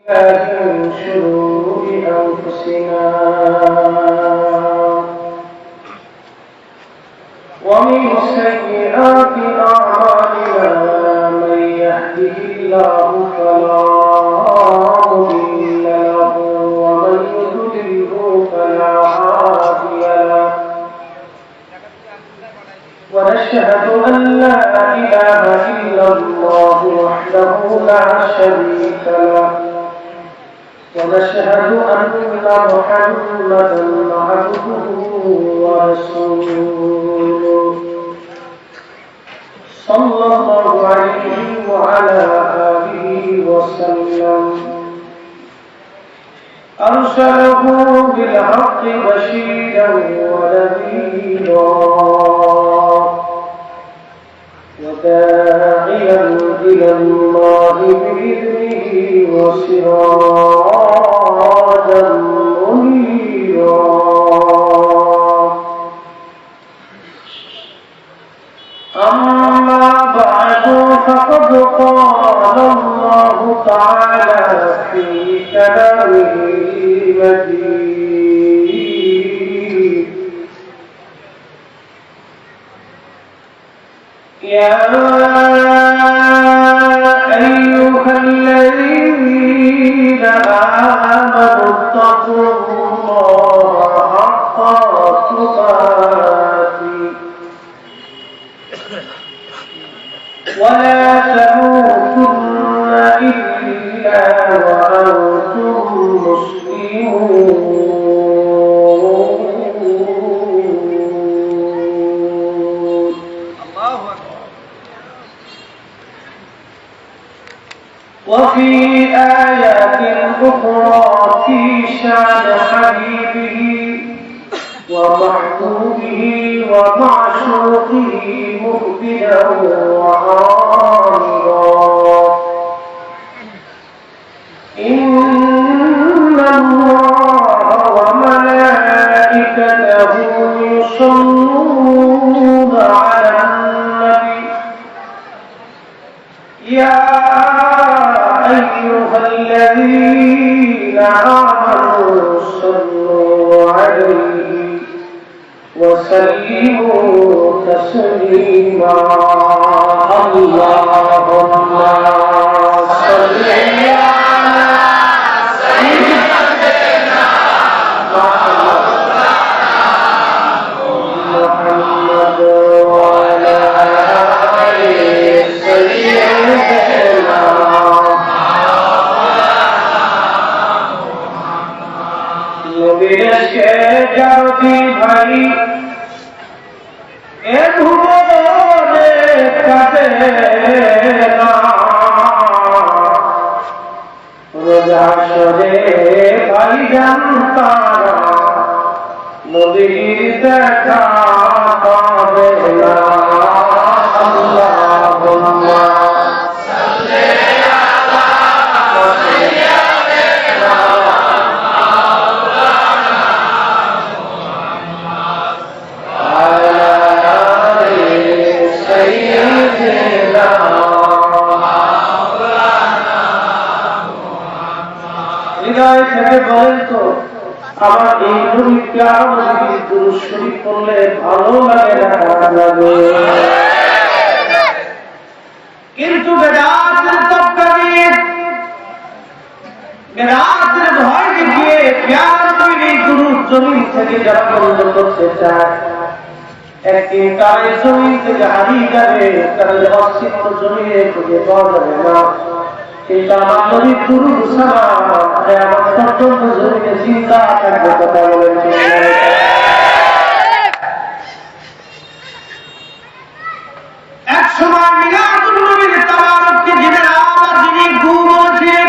من شرور أنفسنا ومن سيئات أعمالنا من يهده الله فلا مضل له ومن يضلله فلا هادي له ونشهد أن لا إله إلا الله وحده لا شريك له ونشهد أن محمدا عبده ورسوله صلى الله عليه وعلى آله وسلم أرسله بالحق بشيرا ونذيرا وداعيا إلى الله بإذنه وسراجا منيرا أما بعد فقد قال الله تعالى في كلامه المجيد يا أيها الذين آمنوا اتقوا الله حق تقاته ولا تموتن إلا وأنتم مسلمون وفي آيات أخرى في شأن حبيبه ومحبوبه ومعشوقه مهدنا وآمرا إن الله وملائكته يصلون على النبي يا أيها الذين آمنوا صلوا عليه وسلموا تسليما اللهم صل على سيدنا محمد وعلى آل سيدنا जाती भाई ए धुमोरे कटेना रोजा शरे भाई जनता नबीर देखा पावेला अल्लाहुम्मा सल्ली अला सय्यिदना বলেন তো আমার এই নবী প্যারা নবীর দুরূদ শরীফ পড়লে ভালো লাগে না খারাপ লাগে কিন্তু বেদাতের তবকারীর বেদাতের ভয় দেখিয়ে প্যারা নবীর দুরূদ জমিন থেকে যারা বন্ধ করতে চায় একদিন তার জমিন থেকে হারিয়ে যাবে তাদের অস্তিত্ব জমিনে খুঁজে পাওয়া যাবে না কিন্তু আমার নবীর দুরূদ সালাম আমার পর্যন্ত জমিনে জিন্দা থাকবে কথা বলেন এক সময় মিলাদুন নবীর তাবারককে যিনি আমার যিনি গুরু বলেছেন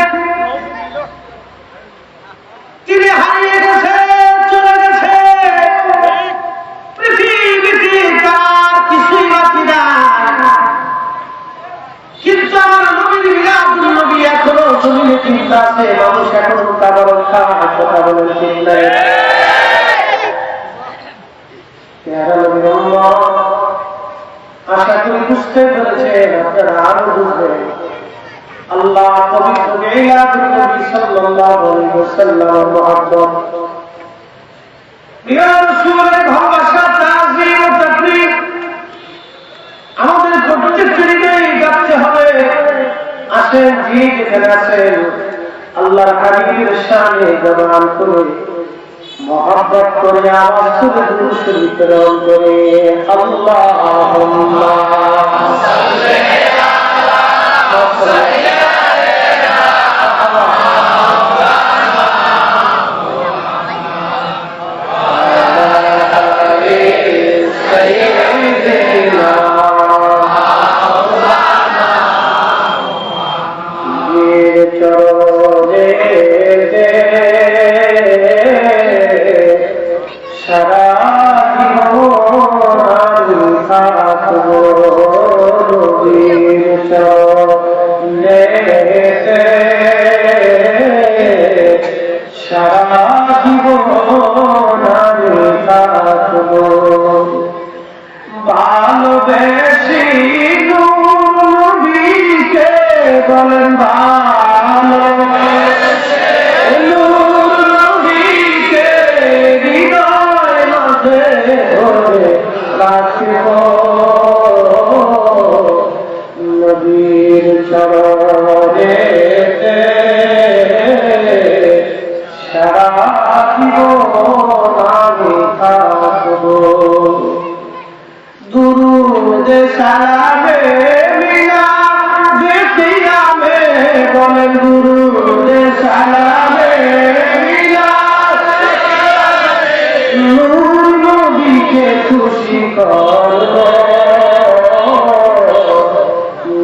তিনি হারিয়ে গেছে চলে গেছে পৃথিবীতে তার কিছুই বাকি নাই কিন্তু আমার নবীর মিলাদুন নবী এখনো জমিনে চিন্তা আছে মানুষ এখনো তাবারক খাওয়ার কথা বলেন ঠিক নাই আশা করি বুঝতে পেরেছেন আপনারা আরো বুঝবেন আল্লাহ পবিত্র মিলাদুন নবী সাল্লাল্লাহু আলাইহি ওয়াসাল্লামের মুহাব্বত, প্রিয় রাসূলের ভালোবাসা, তাজিম ও তাকরীম আমাদের প্রত্যেককে হৃদয়ে গাঁথতে হবে। আসেন, যে যেখানে আছেন আল্লাহর হাবিবের শানে জবান করে মুহাব্বত করে আওয়াজ করে দুরূদ শরীফ প্রেরণ করে আল্লাহুম্মা সাল্লি আলা ভালোবেসি নবীকে বলেন ভালোবেসে নবীকে হৃদয় মাঝে ধরে রাখিব, নবীর চরণে সারা জীবন আমি থাকব। দুরূদ সালামে মিলাদ কিয়ামে বলেন দুরূদ সালামে মিলাদ নূর নবীকে খুশি করব,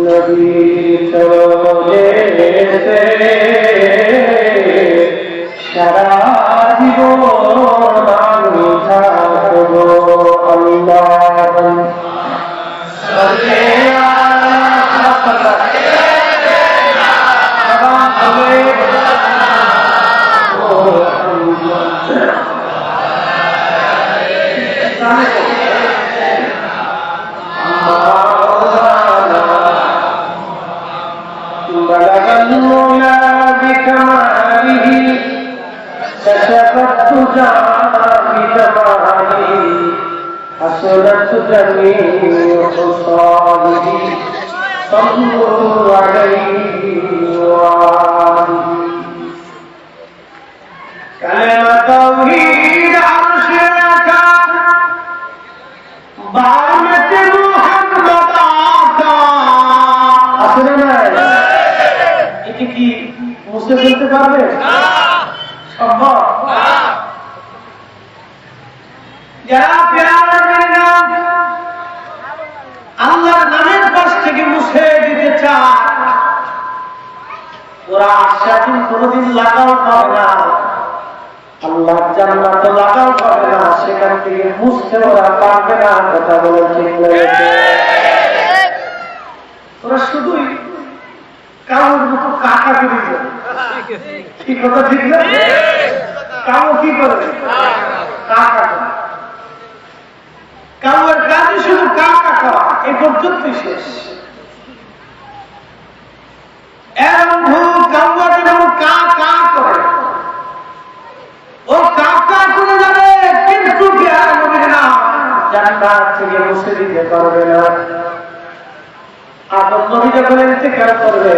নবীর চরণে সারা জীবন আমি থাকব। আল্লাহুম্মা সাল্লি আলা بلغ المولى بكماله كشف الدجى بجماله حسنت جميع خصاله صلوا عليه وآله كلمة توحيد عرش ركع بعمة محمد آقا أسرنا এটি কি মুছে ফেলতে পারবে? সম্ভব? যারা আল্লাহর নামের পাশ থেকে মুছে দিতে চায় ওরা আশ্বাসন কোনদিন লাগাও পাবে না, আল্লাহর জান্নাত লাগাও পাবে না, সেখান থেকে মুছতে ওরা পারবে না। কথা বলে ঠিক লেগেছে? ওরা শুধুই কাউর মতো কাকা করে দেবে। কি কথা ঠিক না? কাউ কি করে? কাকা করে। কাউয়ের কাজে শুধু কাকা করা, এই পর্যন্তই শেষ। এরকম কাউয়া যেমন কা কা করে, ও কাকা করে যাবে, কিন্তু জান্নাত থেকে মুছে দিতে পারবে না। আপন নবী যখন ইন্তেকাল করবে,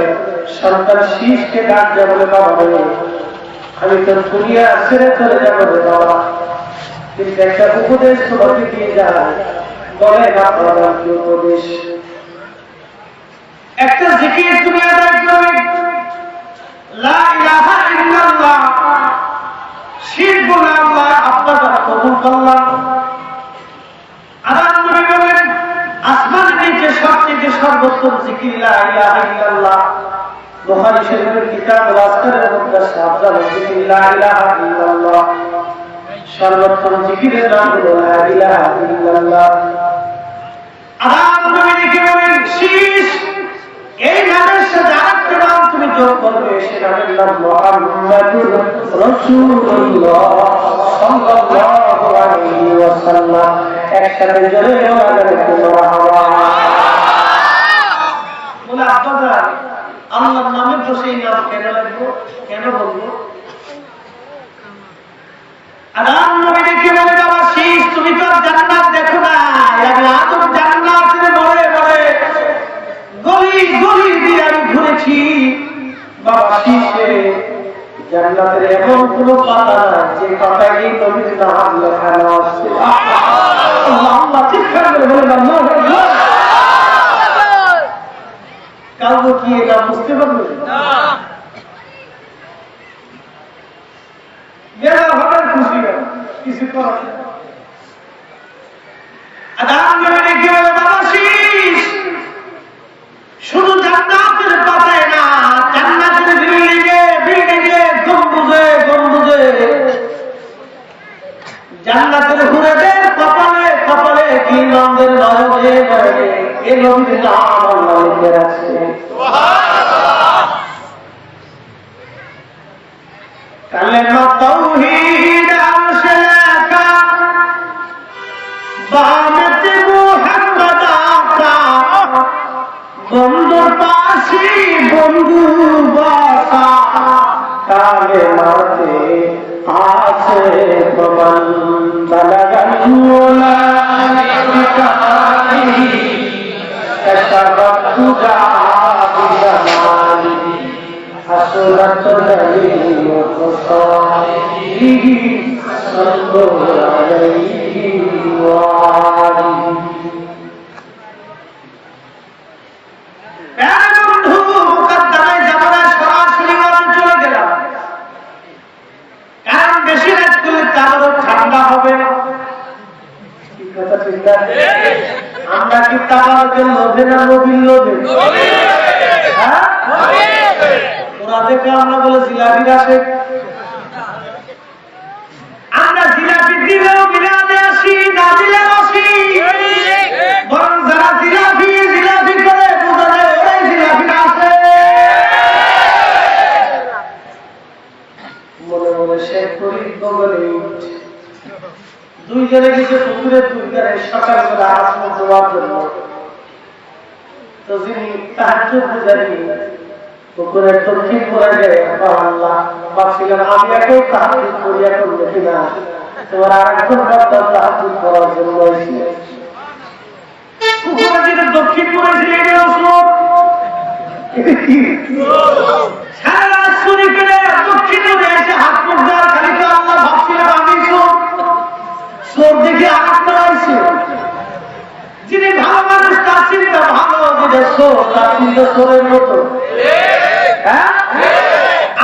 সন্তান শীষকে ডাক যা বলে, বাবা আমি তো দুনিয়া ছেড়ে চলে যাবো রে বাবা, কিন্তু একটা উপদেশ তোমাকে দিয়ে যায়। বলে আপনার কি উপদেশ? একটা জিকির তুমি আদায় করবে, লা ইলাহা ইল্লাল্লাহ, শিরক বলে আল্লাহ আপনার দ্বারা কবুল করলাম। আদান নবী বলেন আসমানের নিচে সবচেয়ে সর্বোত্তম জিকির লা ইলাহা ইল্লাল্লাহ। বুখারী শরীফের কিতাব ওয়াসকারের মধ্যে সাবধান জিকির লা ইলাহা ইল্লাল্লাহ, সর্বোত্তম জিকিরের নাম হলো লা ইলাহা ইল্লাল্লাহ। আদান নবী লিখে বলেন শীষ, এই নামের সাথে আরেকটা নাম তুমি যোগ করবে, সে নামের নাম মুহাম্মাদুর রাসূলুল্লাহ সাল্লাল্লাহু আলাইহি ওয়াসাল্লাম। একসাথে জোরে মারহাবা বলে। আপনারা আল্লাহর নামের বসে এই নাম কেন লাগবো, কেন বলবো? আদাম নবী দেখে বলে, বাবা শীষ, তুমি তো জান্নাত দেখো না, আমি আদম জান্নাতের মরে মরে গলি গলি দিয়ে আমি ঘুরেছি। বাবা শীষে জান্নাতের এমন কোন পাতা না যে পাতায় এই নবীর নাম লেখানো আছে। আল্লাহ চিৎকার করে বলে, কাউকে কি এটা বুঝতে পারবে না? খুশি কিছু করার শুধু জান্নাতের পাতায় না, জান্নাতের বিল্ডিংয়ে বিল্ডিংয়ে গম্বুজে গম্বুজে, জান্নাতের হুরেদের কপালে কপালে কি নন্দের নয়নে নয়নে এ নবীর নাম আল্লাহ লিখে রাখছে। কালেমা তাওহীদ আরশে লেখা, বামেতে মুহাম্মদ আকা, বন্ধুর পাশে বন্ধু বাসা, কালেমাতে আছে প্রমাণ, বালাগান মোলা বিকারি কাশাবাতু জামালি হাসরাত নবী মুসাইহি সাল্লাল্লাহু আলাইহি ওয়া আলিহি। বন্ধু মুকদ্দমে জামানায় সরাসরি মরণ চলে গেলাম, কারণ বেশি রাত করলে তারও ঠান্ডা হবে না। কি কথা ঠিক না? আমরা কি তাবারকের লোভে না নবীর লোভে? হ্যাঁ, ওরা দেখে আমরা বলে জিলাপির আসে, আমরা জিলাপি দিলেও বিলাতে আসি, না দিলেও আসি, বরং যারা জিলাপি জিলাপি করে বোঝা যায় ওরাই জিলাপি আসে। মনে মনে শেখ করি বলে দুইজনে গেছে পুকুরের দুইজনে সকালবেলা আসমত দেওয়ার জন্য। তো যিনি তাহাজ্জুদ বুঝারি পুকুরের দক্ষিণ পড়ে যায়, আল্লাহ ভাবছিলেন আমি একেও তাহাজ্জুদ করি, এখন দেখি না তোমার আরেকজন বাচ্চা তাহাজ্জুদ করার জন্য এসে পুকুরের যেটা দক্ষিণ পড়েছিল এটা রসুল সারা রাত চুরি করে দক্ষিণ পড়ে এসে হাত মুখ দেওয়ার খালি তো আল্লাহ ভাবছিলেন আমি চোর দেখে আঘাত হয়েছে। যিনি ভালো মানুষ তার চিন্তা ভালো, যেটা চোর তার চিন্তা চোরের মতো। হ্যাঁ,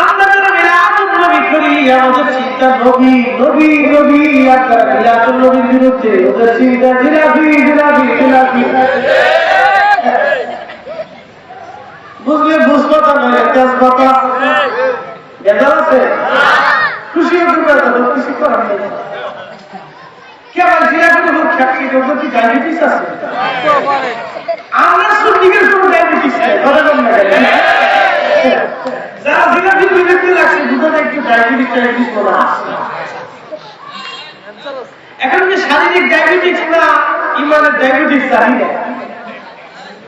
আমরা যারা মিলাদুন নবী করি আমাদের চিন্তা নবী নবী নবী, আর যারা মিলাদুন নবীর বিরুদ্ধে ওদের চিন্তা জিলাপি জিলাপি জিলাপি। বুঝলে বুঝবাতা নয়, তেজবাতা গেজাল আছে, খুশি হতে পারে, খুশি করার নেই। কেবল জিলাপি লোক খাচ্ছি, ওদের কি ডায়াবেটিস আছে? আমরা সুন্দর কোনো ডায়াবেটিস নেই, যারা জিলাপি বিরুদ্ধে লাগছে দুটো একটু ডায়াবেটিস ডায়াবেটিস বলা আছে। এখন যে শারীরিক ডায়াবেটিস না ইমানের ডায়াবেটিস জানি না।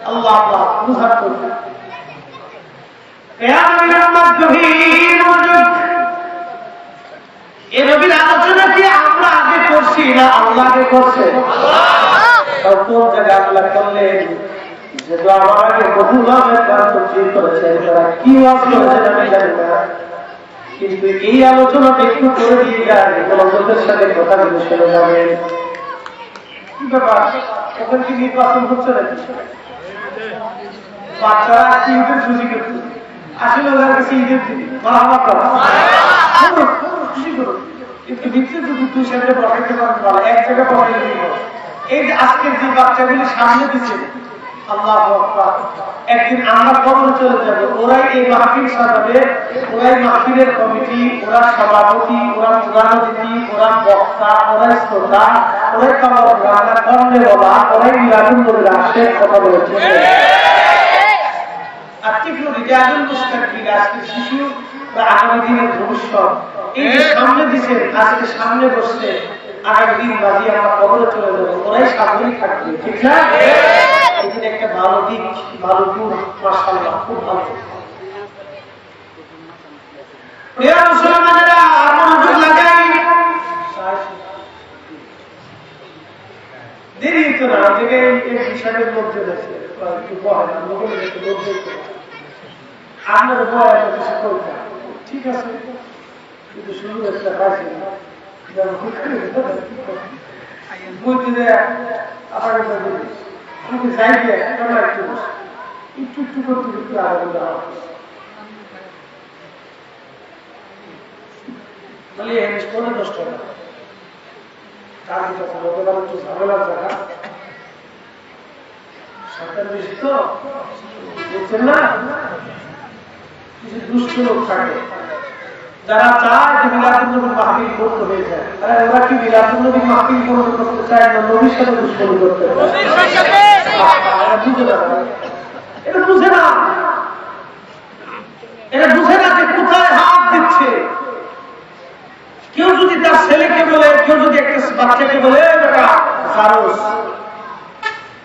আল্লাহ আল্লাহ বুঝার করবে এই নবীর আলোচনা কি আমরা আগে করছি না আল্লাহ আগে করছে? কোন জায়গায় আল্লাহ করলেন যেহেতু আমার আগে বহু লাভের কাজ করেছেন, তারা কি ওয়াজ করেছেন আমি জানি না, কিন্তু এই আলোচনাটা একটু করে দিয়ে যায় লোকের সাথে কথা বলে শুনে যাবেন। কি ব্যাপার, ওখানে কি নির্বাচন হচ্ছে নাকি? বাচ্চারা আজকে ঈদের খুশি করছে, আসলে ওদের কাছে ঈদের খুশি করুন, কিন্তু নিচ্ছে যদি তুই সেটা পড়াইতে পারেন ভালো, এক জায়গায় পড়াই দিব। এই যে আজকের যে বাচ্চাগুলি সামনে দিচ্ছে আল্লাহ আকবার, একদিন আমরা কবরে চলে যাব, ওরাই এই মাহফিল সাজাবে, ওরাই মাহফিলের কমিটি, ওরা সভাপতি, ওরা প্রধান অতিথি, ওরা বক্তা, ওরাই শ্রোতা, ওরাই কবর রান্না করলে বলা, ওরাই মিলাদুন নবীর রাষ্ট্রের কথা বলেছে। আজকে রিজালুল মুস্তাকিল, আজকে শিশু বা আগামী দিনের ভবিষ্যৎ, এই যে সামনে দিচ্ছেন, আজকে সামনে বসছে, আগামী দিন বাজি আমরা কবরে চলে যাবো, ওরাই সামনে থাকবে, ঠিক না? এখানে একটা ভালো দিক, ভালো গুণ, মাশাআল্লাহ খুব ভালো। প্রিয় মুসলমানেরা মনোযোগ লাগাই। দেরি তো না থেকে এই হিসাবের মধ্যে রয়েছে একটু বয় আপনার বয় কিছু করতে ঠিক আছে, কিন্তু শুরু একটা কাজে বলতে আবার আমাকে যাই দিয়ে একটু একটু একটু করতে একটু আগে দেওয়া তাহলে পরে 10 টাকা তার কাছে গতবার একটু ঝামেলার জায়গা সরকার বেশি তো বলছেন না, কিছু দুষ্ট লোক থাকে যারা চায় যে মিলাদুন্নবীর মাহফিল করতে হয়ে যায়। ওরা কি মিলাদুন্নবীর মাহফিল করতে চায় না নবীর সাথে দুশ্মনী করতে চায়? এটা বুঝে না, এটা বুঝে না যে কোথায় হাত দিচ্ছে। কেউ যদি তার ছেলেকে বলে, কেউ যদি একটা বাচ্চাকে বলে জারস,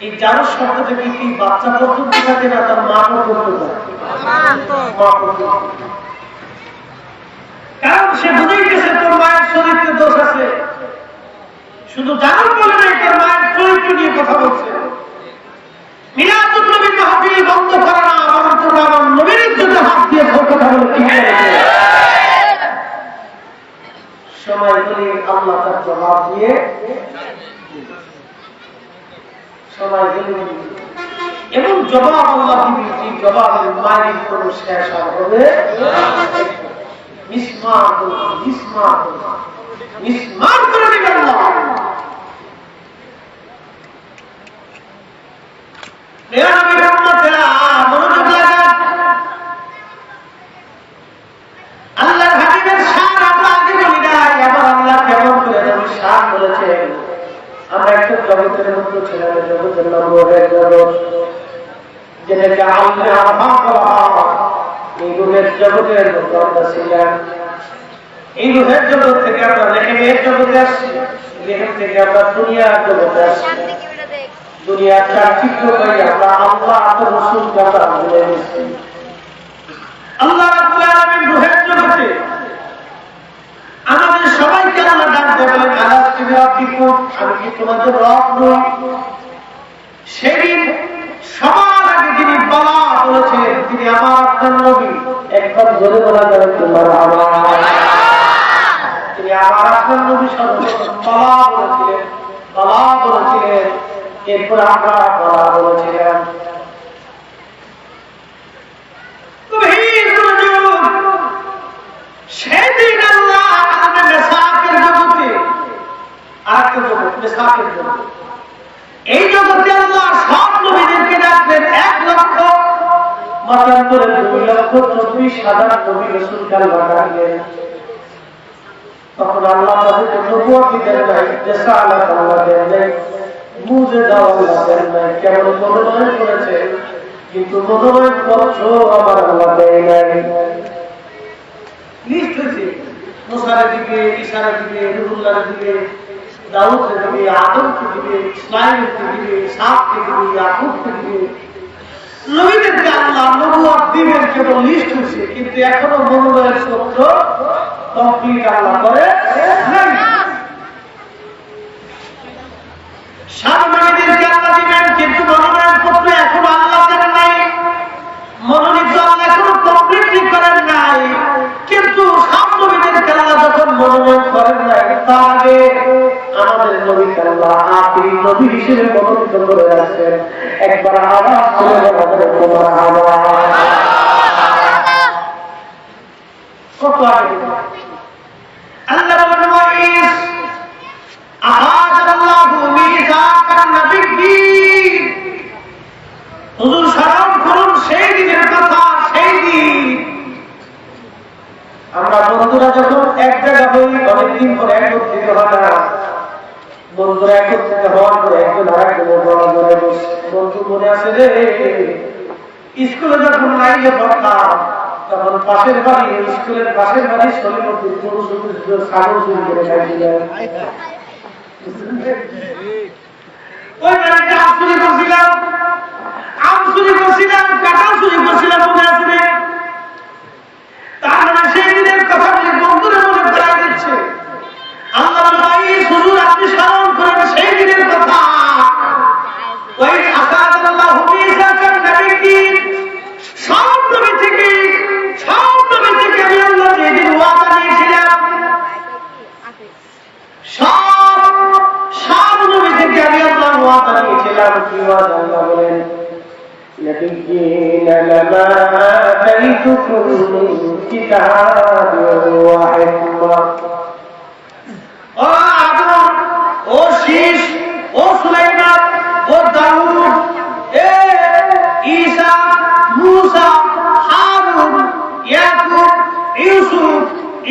এই জারস শব্দ থেকে কি বাচ্চা পর্যন্ত থাকে না তার মা পর্যন্ত থাকে, কারণ সে বুঝেই গেছে তোর মায়ের চরিত্রে দোষ আছে। শুধু জানুন বলে না, তোর মায়ের চরিত্র নিয়ে কথা বলছে। মিলাদুন্নবীর মাহফিল বন্ধ করে না, আমার তোমরা আমার নবীর ইজ্জতে হাত দিয়ে কথা বলে ঠিক সময় করে আল্লাহ তার জবাব দিয়ে সময় গেলে এবং জবাব আল্লাহ দিবি, যে জবাবের মায়ের কোন শেষ হবে মিসমার করে দিবেন আল্লাহ। মনোযোগ লাগান। আল্লাহর হাবিবের শান আমরা আগে বলি নাই, আবার আল্লাহ কেমন করে যেন শান বলেছেন। আমরা একটা জগতের মধ্যে ছিলাম, জগতের নাম রোগের জগৎ, যেটাকে এই রোগের জগতের মধ্যে আমরা ছিলাম। এই রোগের জগৎ থেকে আমরা লেখের জগতে আসছি, লেখের থেকে আমরা দুনিয়ার জগতে আসছি। দুনিয়ার চারচিত্র পাই আমরা আল্লাহ রসুলকে আমরা ভুলে গেছি। আল্লাহ রাব্বুল আলামিন রূহের জগতে আমাদের সবাইকে আল্লাহ ডাক দিয়ে বলেন আলাস্তু বিরাব্বিকুম, আমি কি তোমাদের রব নই? সেদিন সবার আগে যিনি বলা বলেছেন তিনি আমার আপনার নবী। একবার জোরে বলা যাবে তোমার আমার, তিনি আমার আপনার নবী সর্বপ্রথম বলা বলেছিলেন, এরপর আমরা বলা বলেছিলাম। সেদিন আল্লাহ আমাদের মেসাকের জগতে আরেকটা জগৎ, মেসাকের জগৎ, এই জগতে আল্লাহ সব নবীদেরকে ডাকলেন 1 লক্ষ মতান্তরে 2,24,000 নবী রাসূলকে আল্লাহ ডাকলেন। তখন আল্লাহ তাদেরকে নবুয়ত দেন নাই, রিসালাত আল্লাহ দেন নাই, মুজিজা আল্লাহ দেন নাই, কেবল মনোনয়ন করেছে, কিন্তু মনোনয়ন পত্র আমার আল্লাহ দেয় নাই। লিস্ট হয়েছে, মুসারে দিবে, ঈসারে দিবে, রুহুল্লাহরে দিবে, দাউদকে দিবে, আদমকে দিবে, ইসমাঈলকে দিবে, ইসহাককে দিবে, ইয়াকুবকে দিবে। নবীদেরকে আল্লাহ নবুয়ত দিবেন, কেবল লিস্ট হয়েছে, কিন্তু এখনো মনোনয়ন পত্র কমপ্লিট আল্লাহ করে নাই। সব নবীদেরকে আল্লাহ দিবেন, কিন্তু মনোনয়ন পত্র এখনো আল্লাহ দেন নাই, মনোনীত আল্লাহ এখনো কমপ্লিটলি করেন নাই। কিন্তু সব নবীদেরকে আল্লাহ যখন মনোনয়ন করেন নাই, তার আগে আমাদের নবীকে আল্লাহ আখিরি নবী হিসেবে মনোনীত করে রাখছেন। একবার আওয়াজ করে বলেন তোমার আওয়াজ কত আগে আল্লাহ বলেন ওয়াইস আহাদাল্লাহু মিসাকান নাবিয়্যিন। হুজুর স্মরণ করুন সেই দিনের কথা, সেই দিন আমরা বন্ধুরা যখন এক জায়গা হই, অনেকদিন পরে একত্রিত হয় না, বন্ধুরা একত্রিত হওয়ার পরে একজন আরেকজনের গলা ধরে বসে, বন্ধু মনে আছে রে স্কুলে যখন লাইনে পড়তাম তখন পাশের বাড়ি, স্কুলের পাশের বাড়ি শরীরমন্দির পুরুষ ছাগল চুরি করে খাইছিলেন, ওই বাড়িতে আম চুরি করছিলাম, কাঁঠাল চুরি করছিলাম, মনে আছে রে? তার মানে সেই দিনের কথা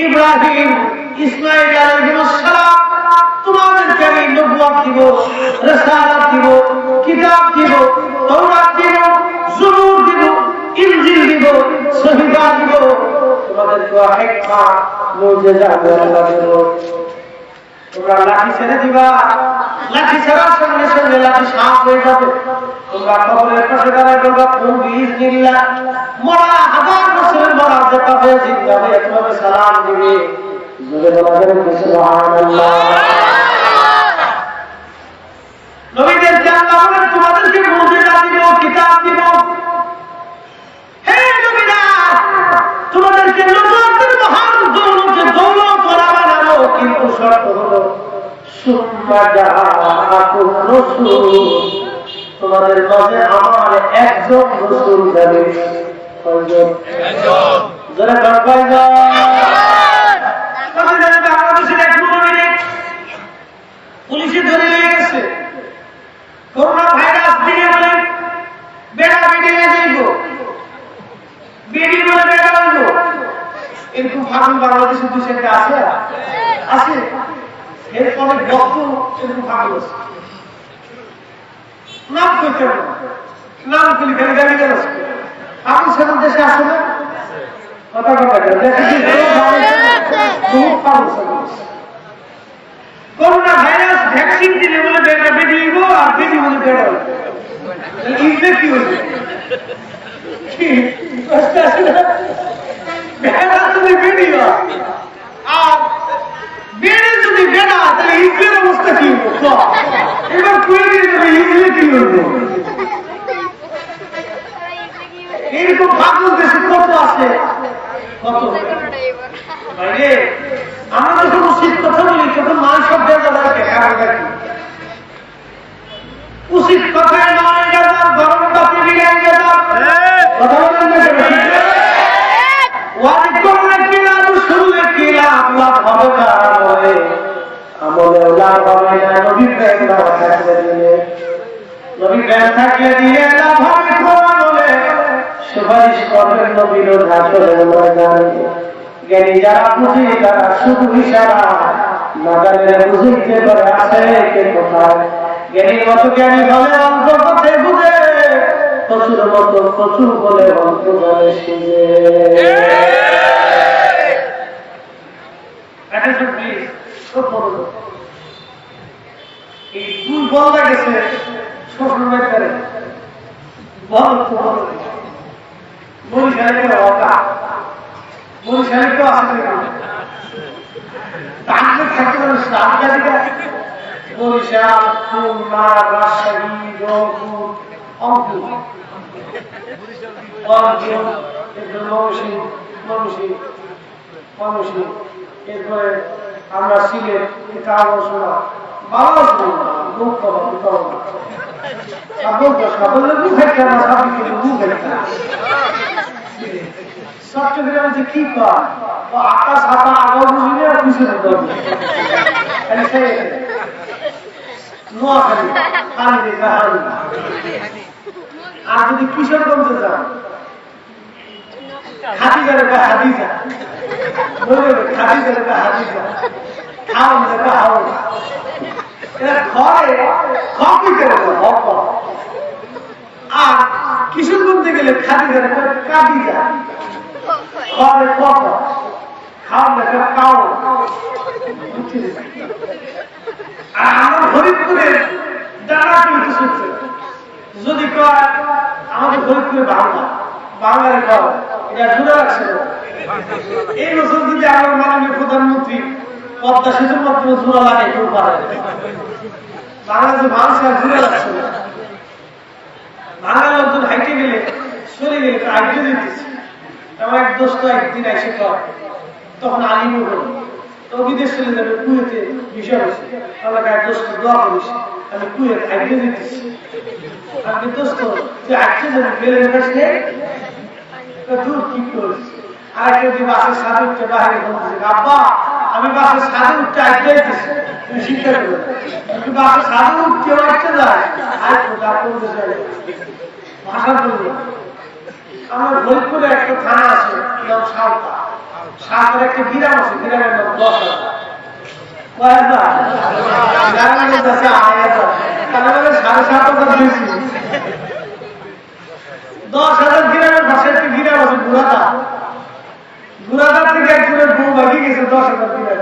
ইব্রাহিম ইসমাঈল আলাইহিস সালাম তোমাদেরকে আমি নবুয়ত দিব, রিসালাত দিব, কিতাব দিব, তাওরাত দিব, জবুর দিব, ইনজিল দিব, সহিফা দিব, তোমাদেরকে হিকমা মুজিজা আল্লাহ দিব। তোমরা লাঠি ছেড়ে দিবা, লাঠি ছাড়ার সঙ্গে সঙ্গে লাঠি সাপ হয়ে যাবে। তোমরা কবরের পাশে দাঁড়ায় বলবা বিইজনিল্লাহ, মরা হাজার বছরের মরা যেটা হয়ে জিন্দা হয়ে তোমাকে সালাম দিবে। জোরে বলা যাবে সুবহানাল্লাহ। নবীদেরকে আল্লাহ বলেন তোমাদেরকে মুজিজা দিব, কিতাব দিব। হে নবীরা, তোমাদেরকে নবুয়তের মহান দৌলতে দৌলত ওয়ালা বানাবো, কিন্তু শর্ত হলো সুম্মা জাআকুম রাসূল, তোমাদের মাঝে আমার একজন রাসূল যাবে। কয়জন? একজন। যারা কয়জন? আমাদের বাংলাদেশের এক মুমিন পুলিশে ধরে নিয়ে গেছে, করোনা ভাইরাস দিয়ে বলে বেড়া বেরিয়ে যাইব, বেরিয়ে বলে বেড়া হইব। এরকম ফাগুন বাংলাদেশের দু সেটা আছে, আছে। এর অনেক বক্ত এরকম ফাগুন আছে। নাম করতে হবে, নাম করলে গালি গালি গেল। ফাগুন সেরকম দেশে আসে না, কথা কথা দেখেছি বহুত ফাগুন সেরকম। করোনা ভাইরাস ভ্যাকসিন দিলে বলে বেড়া বেরিয়ে গো, আর বেরিয়ে বলে বেড়া হইব। ইনফেক্ট কি হইব? কি কষ্ট আছে না? বেড়া তুমি বেরিয়ে আর বেড়ে যদি বেড়া, তাহলে ইসলের অবস্থা কি হইব? এবার কুয়ে দিয়ে দেবে, ইসলে কি হইব? এইরকম ফাগুন দেশে কত আছে, কত বাইরে। আমরা যখন উচিত কথা বলি তখন মানুষ সব বেড়া থাকে। উচিত কথায় নয় যাবার, গরম কাপড় দিয়ে যাবার, কথা বলেন না কেন? ওয়াজ করলে কি লাভ, শুনলে কি লাভ, লাভ হবে কার বলে, আমলে লাভ হবে না। নবী প্রেম থাকলে দিলে, নবী প্রেম থাকলে দিয়ে লাভ হবে কোরআন বলে, সুপারিশ করবেন নবীর হাসরের ময়দানে। জ্ঞানী যারা বুঝি তারা শুধু ইশারা, না জানলে বুঝিতে পারে আছে কে কোথায়। জ্ঞানীর মতো জ্ঞানী হলে অল্প পথে বুঝে, কচুর মতো কচু বলে অল্প বলে শুনে। এই দুই বলতে গেছে শ্বশুর বাড়ি বল তো বল, বরিশালে অকা, বরিশালে তো আসলে তাকে থাকতে পারে সাতটা, বরিশাল, খুলনা, রাজশাহী, রংপুর, অঙ্কুর, এরপরে আমরা সিলেট, কাগজনা, বাংলা মুখ চট্টগ্রামে যে কি পায় আকাশ হাতা আগাও বুঝিনি আর পিছনে নোয়াখালী পানি আর যদি কিশোরগঞ্জে যান খাদিজার হাদিজা, খাদিজার হাদিজা, খাওয়ান দেখা হাওয়া, এরা ঘরে কপি করে আর কিশোরগঞ্জে গেলে খাদিজার কাদিজা, ঘরে কপ খাওয়ান দেখা কাও। আর আমার ফরিদপুরের ডানা কিন্তু শুনছে, যদি কয় আমাদের ফরিদপুরে বাংলা, বাংলার ঘর এটা জুড়ে রাখছে। এই বছর যদি আমার মাননীয় প্রধানমন্ত্রী পদ্মা সেতুর মাধ্যমে জোড়া লাগে কেউ পারে, বাংলাদেশের মানুষ আর জুড়ে রাখছে না। বাংলা লোকজন হাইটে গেলে সরে গেলে আইডিয়া দিতেছে। আমার এক দোস্ত একদিন এসে কয়, তখন আলিমও হল তো বিদেশ চলে যাবে, কুয়েতে বিষয় হয়েছে, আমাকে এক দোস্ত দোয়া করিস, আমি কুয়েত আইডিয়া দিতেছি। আমি দোস্ত তুই আজকে যাবি প্লেনের কাছে দূর কি করিস, আর যদি বাসের সাথে উঠতে বাইরে বলতেছি আব্বা আমি বাসের সাথে উঠতে আইডিয়া দিতেছি, তুমি শিক্ষা করবে কিন্তু বাসের সাথে উঠতে আইতে যায় আর খোঁজা করতে যায় ভাষা বলবে। আমার ফরিদপুরে একটা থানা আছে নাম সাঁওতা, সাথে একটা গ্রাম আছে, গ্রামের নাম 10,000। কয়েকবার গ্রামের মধ্যে আছে 2,500, তাহলে বলে 7,500 বেশি। 10,000 গ্রামের পাশে একটা গ্রাম আছে বুড়াদা। বুড়াদার থেকে একজনের বউ বাকি গেছে 10,000 গ্রাম,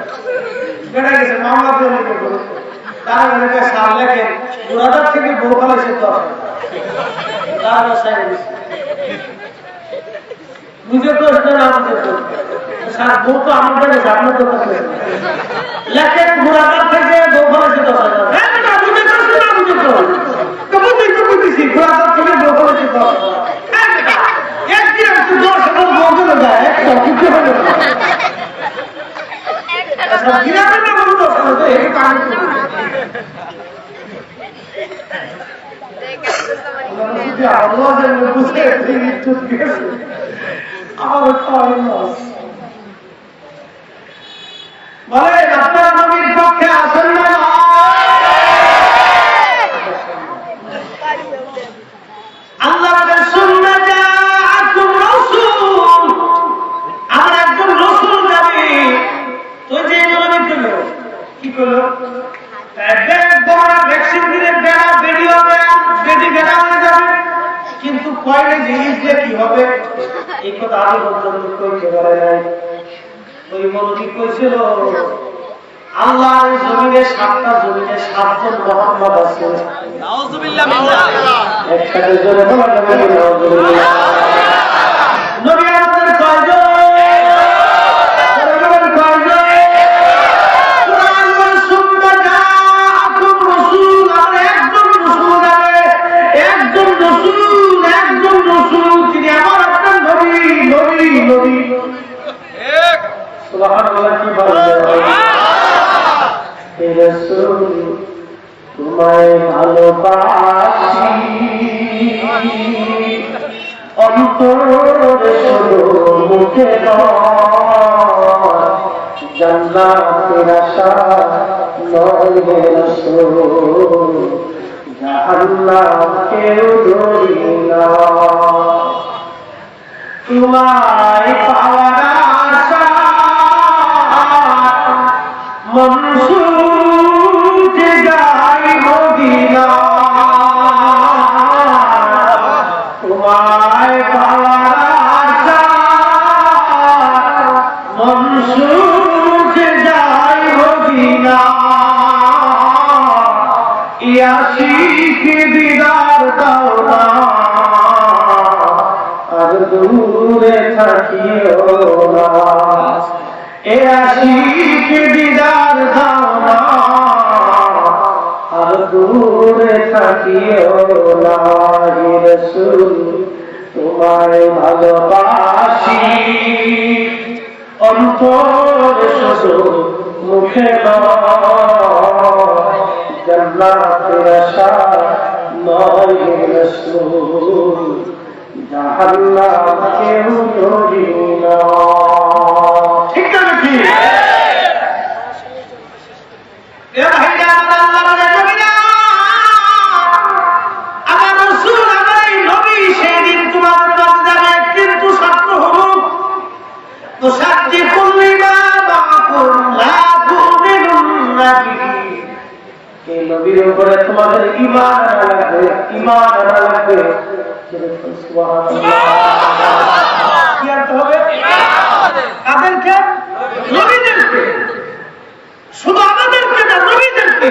বেড়া গেছে মামলা দিয়ে লেগে গেল। তারা বলে সার লেখে বুড়াদার থেকে বউ পালাইছে 10,000। তার বাসায় গেছে বুঝে প্রশ্ন না বুঝে স্যার বউ তো আমার কাছে আপনার তো লেখেন বুড়াদার থেকে বউ পালাইছে 10,000। হ্যাঁ না বুঝে প্রশ্ন না বুঝে তো বুঝে তো বুঝেছি বুড়াদার থেকে বউ পালাইছে 10,000। একদিন একটু 10,000 বউ চলে যায় একটা বুঝতে হবে গ্রামের না বলুন 10,000 তো এই কারণ বলে আপনার নবীর পক্ষে আসেন না আল্লাহ শুননা যা আমার একজন রসুল যাবে তো যে নবী করলো কি করলো ভ্যাকসিন দিলে বেড়া বেরিয়ে বেডি বেড়া হয়ে যাবে, কিন্তু কয়লে জিনিস দিয়ে কি হবে এই কথা আগে পর্যন্ত কইতে পারে নাই। ওই মৌলবী কইছিল আল্লাহর জমিনে 7টা জমিনে 7জন মুহাম্মদ আছে। নাউযুবিল্লাহ বিল্লাহ। একসাথে জোরে বলা যাবে নাউযুবিল্লাহ। নবী আমাদের কয়জন? তোমায় ভালোবাসি অন্তরে শুধু মুখে জান্নাতের আশা নয় হে রাসূল জাহান্নাম কেউ ধরি না তোমায় পাওয়ার আশা মনসুর যাই মদিনা তোমায় পাওয়ার আশা মনসুর যাই মদিনা ইয়াশিক দিদার দাও না আর দূরে থাকিও না এ আশিক দিদার দাও না আর দূরে থাকিও না হে রাসূল তোমায় ভালোবাসি অন্তরে শুধু মুখে নয় জান্নাতের আশা নয় হে রাসূল জাহান্নাম কেউ ধরি না। ঠিক না নাকি? আমার রাসূল আমার এই নবী সেদিন তোমাদের মাঝে যাবে, কিন্তু শর্ত হলো তো সাথে করলে এই নবীর উপরে তোমাদের ঈমান আনা লাগবে, ঈমান আনা লাগবে। কি আনতে হবে? কাদেরকে? নবীদেরকে। শুধু আমাদেরকে না, নবীদেরকে।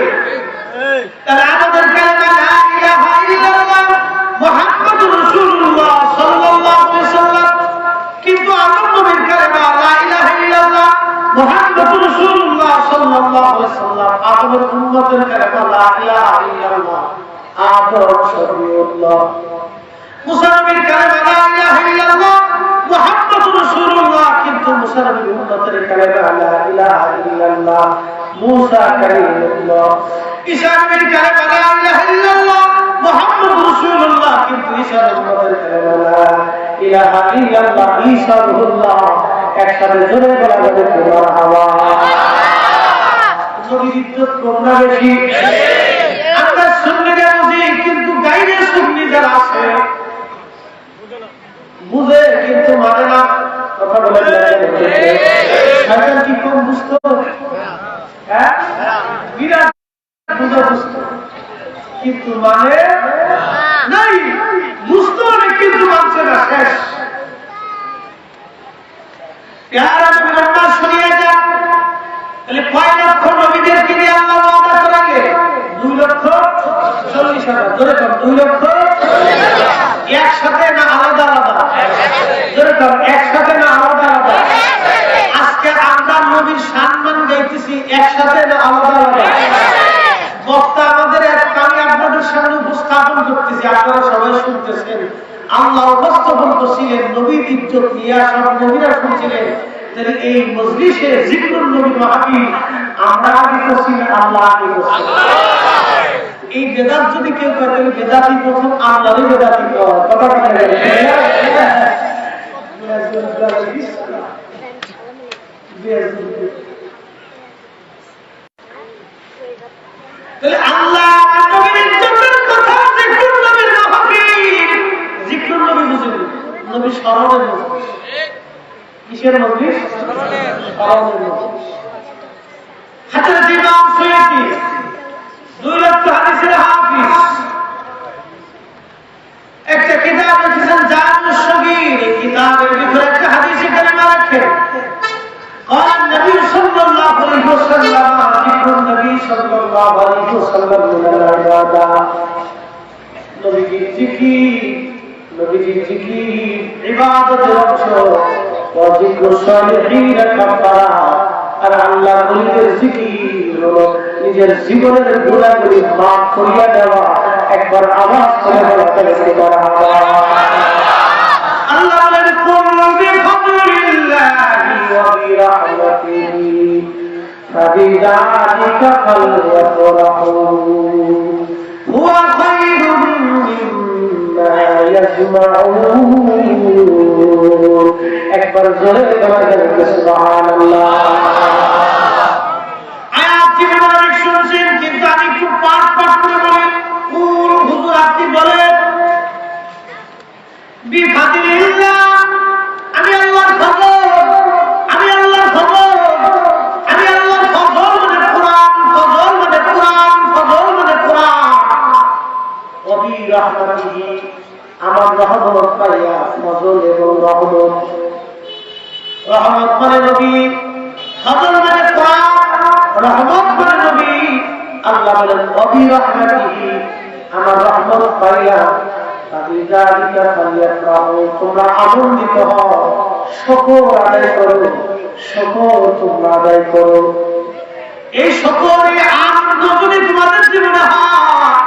তাহলে আমাদের কালেমা লা ইলাহা ইল্লাল্লাহ মুহাম্মাদুর রাসূলুল্লাহ সাল্লাল্লাহু আলাইহি ওয়াসাল্লাম, কিন্তু আমার নবীর কালেমা লা ইলাহা ইল্লাল্লাহ মুহাম্মাদুর রাসূলুল্লাহ সাল্লাল্লাহু আলাইহি ওয়াসাল্লাম। আমাদের উম্মতের কালেমা লা ইলাহা ইল্লাল্লাহ আদম শরীয়তুল্লাহ। মুসা নবীর কালেমা লা ইলাহা ইল্লাল্লাহ মুহাম্মাদুর রাসূলুল্লাহ, কিন্তু মুসা নবীর উম্মতের কালেমা লা ইলাহা ইল্লাল্লাহ মুসা কালিমুল্লাহ। ঈসা নবীর কালেমা লা ইলাহা ইল্লাল্লাহ মুহাম্মাদুর রাসূলুল্লাহ, কিন্তু ঈসা উম্মতের কালেমা লা ইলাহা ইল্লাল্লাহ ঈসা রূহুল্লাহ। একসাথে জোরে বলা যাবে মারহাবা। নবীর ইজ্জত কম না বেশি? আমরা সুন্নিরা বুঝি, কিন্তু গায়রে সুন্নি যারা আছে বুঝে কিন্তু মানে না। কথা বলে বুঝত? হ্যাঁ, বিরাট বুঝা বুঝত, কিন্তু মানে নাই, বুঝতো অনেক কিন্তু মানছে না। শেষ পেয়ারা নবীর নাম শুনিয়ে যান, তাহলে 5 লক্ষ নবীদেরকে নিয়ে আল্লাহ ওয়াদা করালে 2,40,000। ধরে কর 2 লক্ষ একসাথে না আলাদা আলাদা? ধরে কর একসাথে না আলাদা আলাদা? আজকে আমরা নবীর সম্মান গাইতেছি একসাথে না আলাদা আলাদা? বক্তা আমাদের আমি আপনাদের সামনে উপস্থাপন করতেছি, আপনারা সবাই শুনতেছেন। আল্লাহ উপস্থাপন করছিলেন, নবীর ইজ্জত নিয়ে সব নবীরা শুনছিলেন। তাহলে এই মজলিসে জিকরুন নবী মাহফিল আমরা আগে করছি না আল্লাহ আগে করছি? এই বেদাত যদি কেউ করে তাহলে বেদাতি প্রথম আল্লাহরই বেদাতি করা কথা বলে তাহলে আল্লাহ নবীর ইজ্জতের কথা জিকরুন নবীর মাহফিল। জিকরুন নবী বুঝেন, নবী স্মরণের মজলিস। কিসের মজলিস? স্মরণের মজলিস। হযরত ইমাম সুয়ুতী 2 লক্ষ হাদিসের হাফিজ, একটা কিতাব লিখেছেন জামিউস সগীর। এই কিতাবের ভিতরে একটা হাদিসে কারিমা রাখেন, قال النبي صلى الله عليه وسلم ذكر النبي صلى الله عليه وسلم من العبادة। নবীজির জিকির, নবীজির জিকির ইবাদতের অংশ। ওয়া যিকরুস সালিহিন কাফারা, আর আল্লাহর ওলিদের জিকির হলো নিজের জীবনের গুনাহগুলি মাফ করিয়া দেওয়া। একবার আওয়াজ করে বলতে সুবহানাল্লাহ। আল্লাহ বলেন কুল বিফাদলিল্লাহি ওয়া বিরহমাতিহি ফাবিযালিকা ফালইফরাহু হুয়া খায়রুম মিম্মা ইয়াজমাউন। একবার জোরে বলতে সুবহানাল্লাহ। আয়াত জীবনে অনেক শুনছেন, কিন্তু আমি একটু পাঠ করে বলি। হুজুর আপনি বলেন বিফাদিলিল্লাহ, আমি আল্লাহর ফজল, আমি আল্লাহর ফজল, আমি আল্লাহর ফজল মানে কোরআন, ফজল মানে কোরআন, ফজল মানে কোরআন। ওয়া বিরহমাতিহি, আমার রহমত পাইয়া, ফজল এবং রহমত। রহমত মানে নবী, ফজল মানে কোরআন, রহমত মানে নবী। আল্লাহ বলেন ওয়া বিরহমাতিহি, আমার রহমত পাইয়া তোমরা আনন্দিত হও, শুকর আদায় করো, শুকর তোমরা আদায় করো। এই শুকর, এই আনন্দ যদি তোমাদের জীবনে হয়,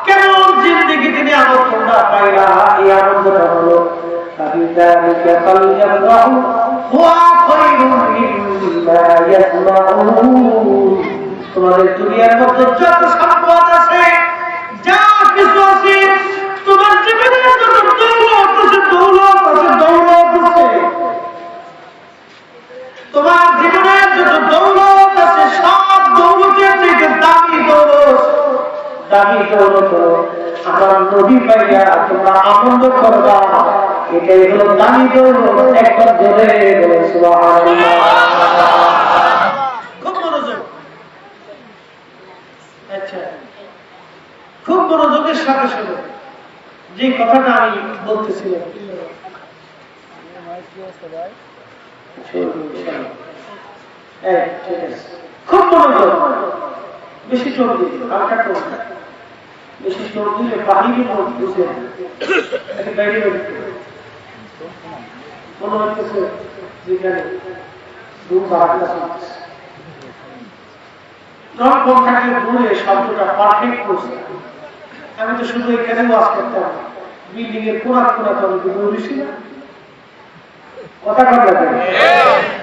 কেমন জিন্দেগি তিনি আবার তোমরা পাইলা, এই আনন্দটা হলো তোমাদের দুনিয়ার মধ্যে যত সম্পদ আছে, যা কিছু আছে, তোমার জীবনে যত দৌলত আছে, দৌলত আছে, দৌলত আছে, তোমার জীবনে যত দৌলত আছে, সব দৌলতের থেকে দামি দৌলত, দামি দৌলত আমার নবী পাইয়া তোমরা আনন্দ করবা। এটাই হলো দামি দৌলত। একবার জোরে বলে সুবহানাল্লাহ। খুব মনোযোগ, আচ্ছা খুব মনোযোগের সাথে শুনো যে কথাটা আমি বলতেছিলাম। খুব মনোযোগ, বেশি চোখ দিলে হালকা চোখ, বেশি চোখ দিলে বাহিরে বুঝে মনে হচ্ছে যেখানে দূরে শব্দটা পারফেক্ট করছে। আমি তো শুধু এখানে ওয়াজ করতাম, বিল্ডিং এর কোনার কোনাতে আমি বলেছি না কথা কথা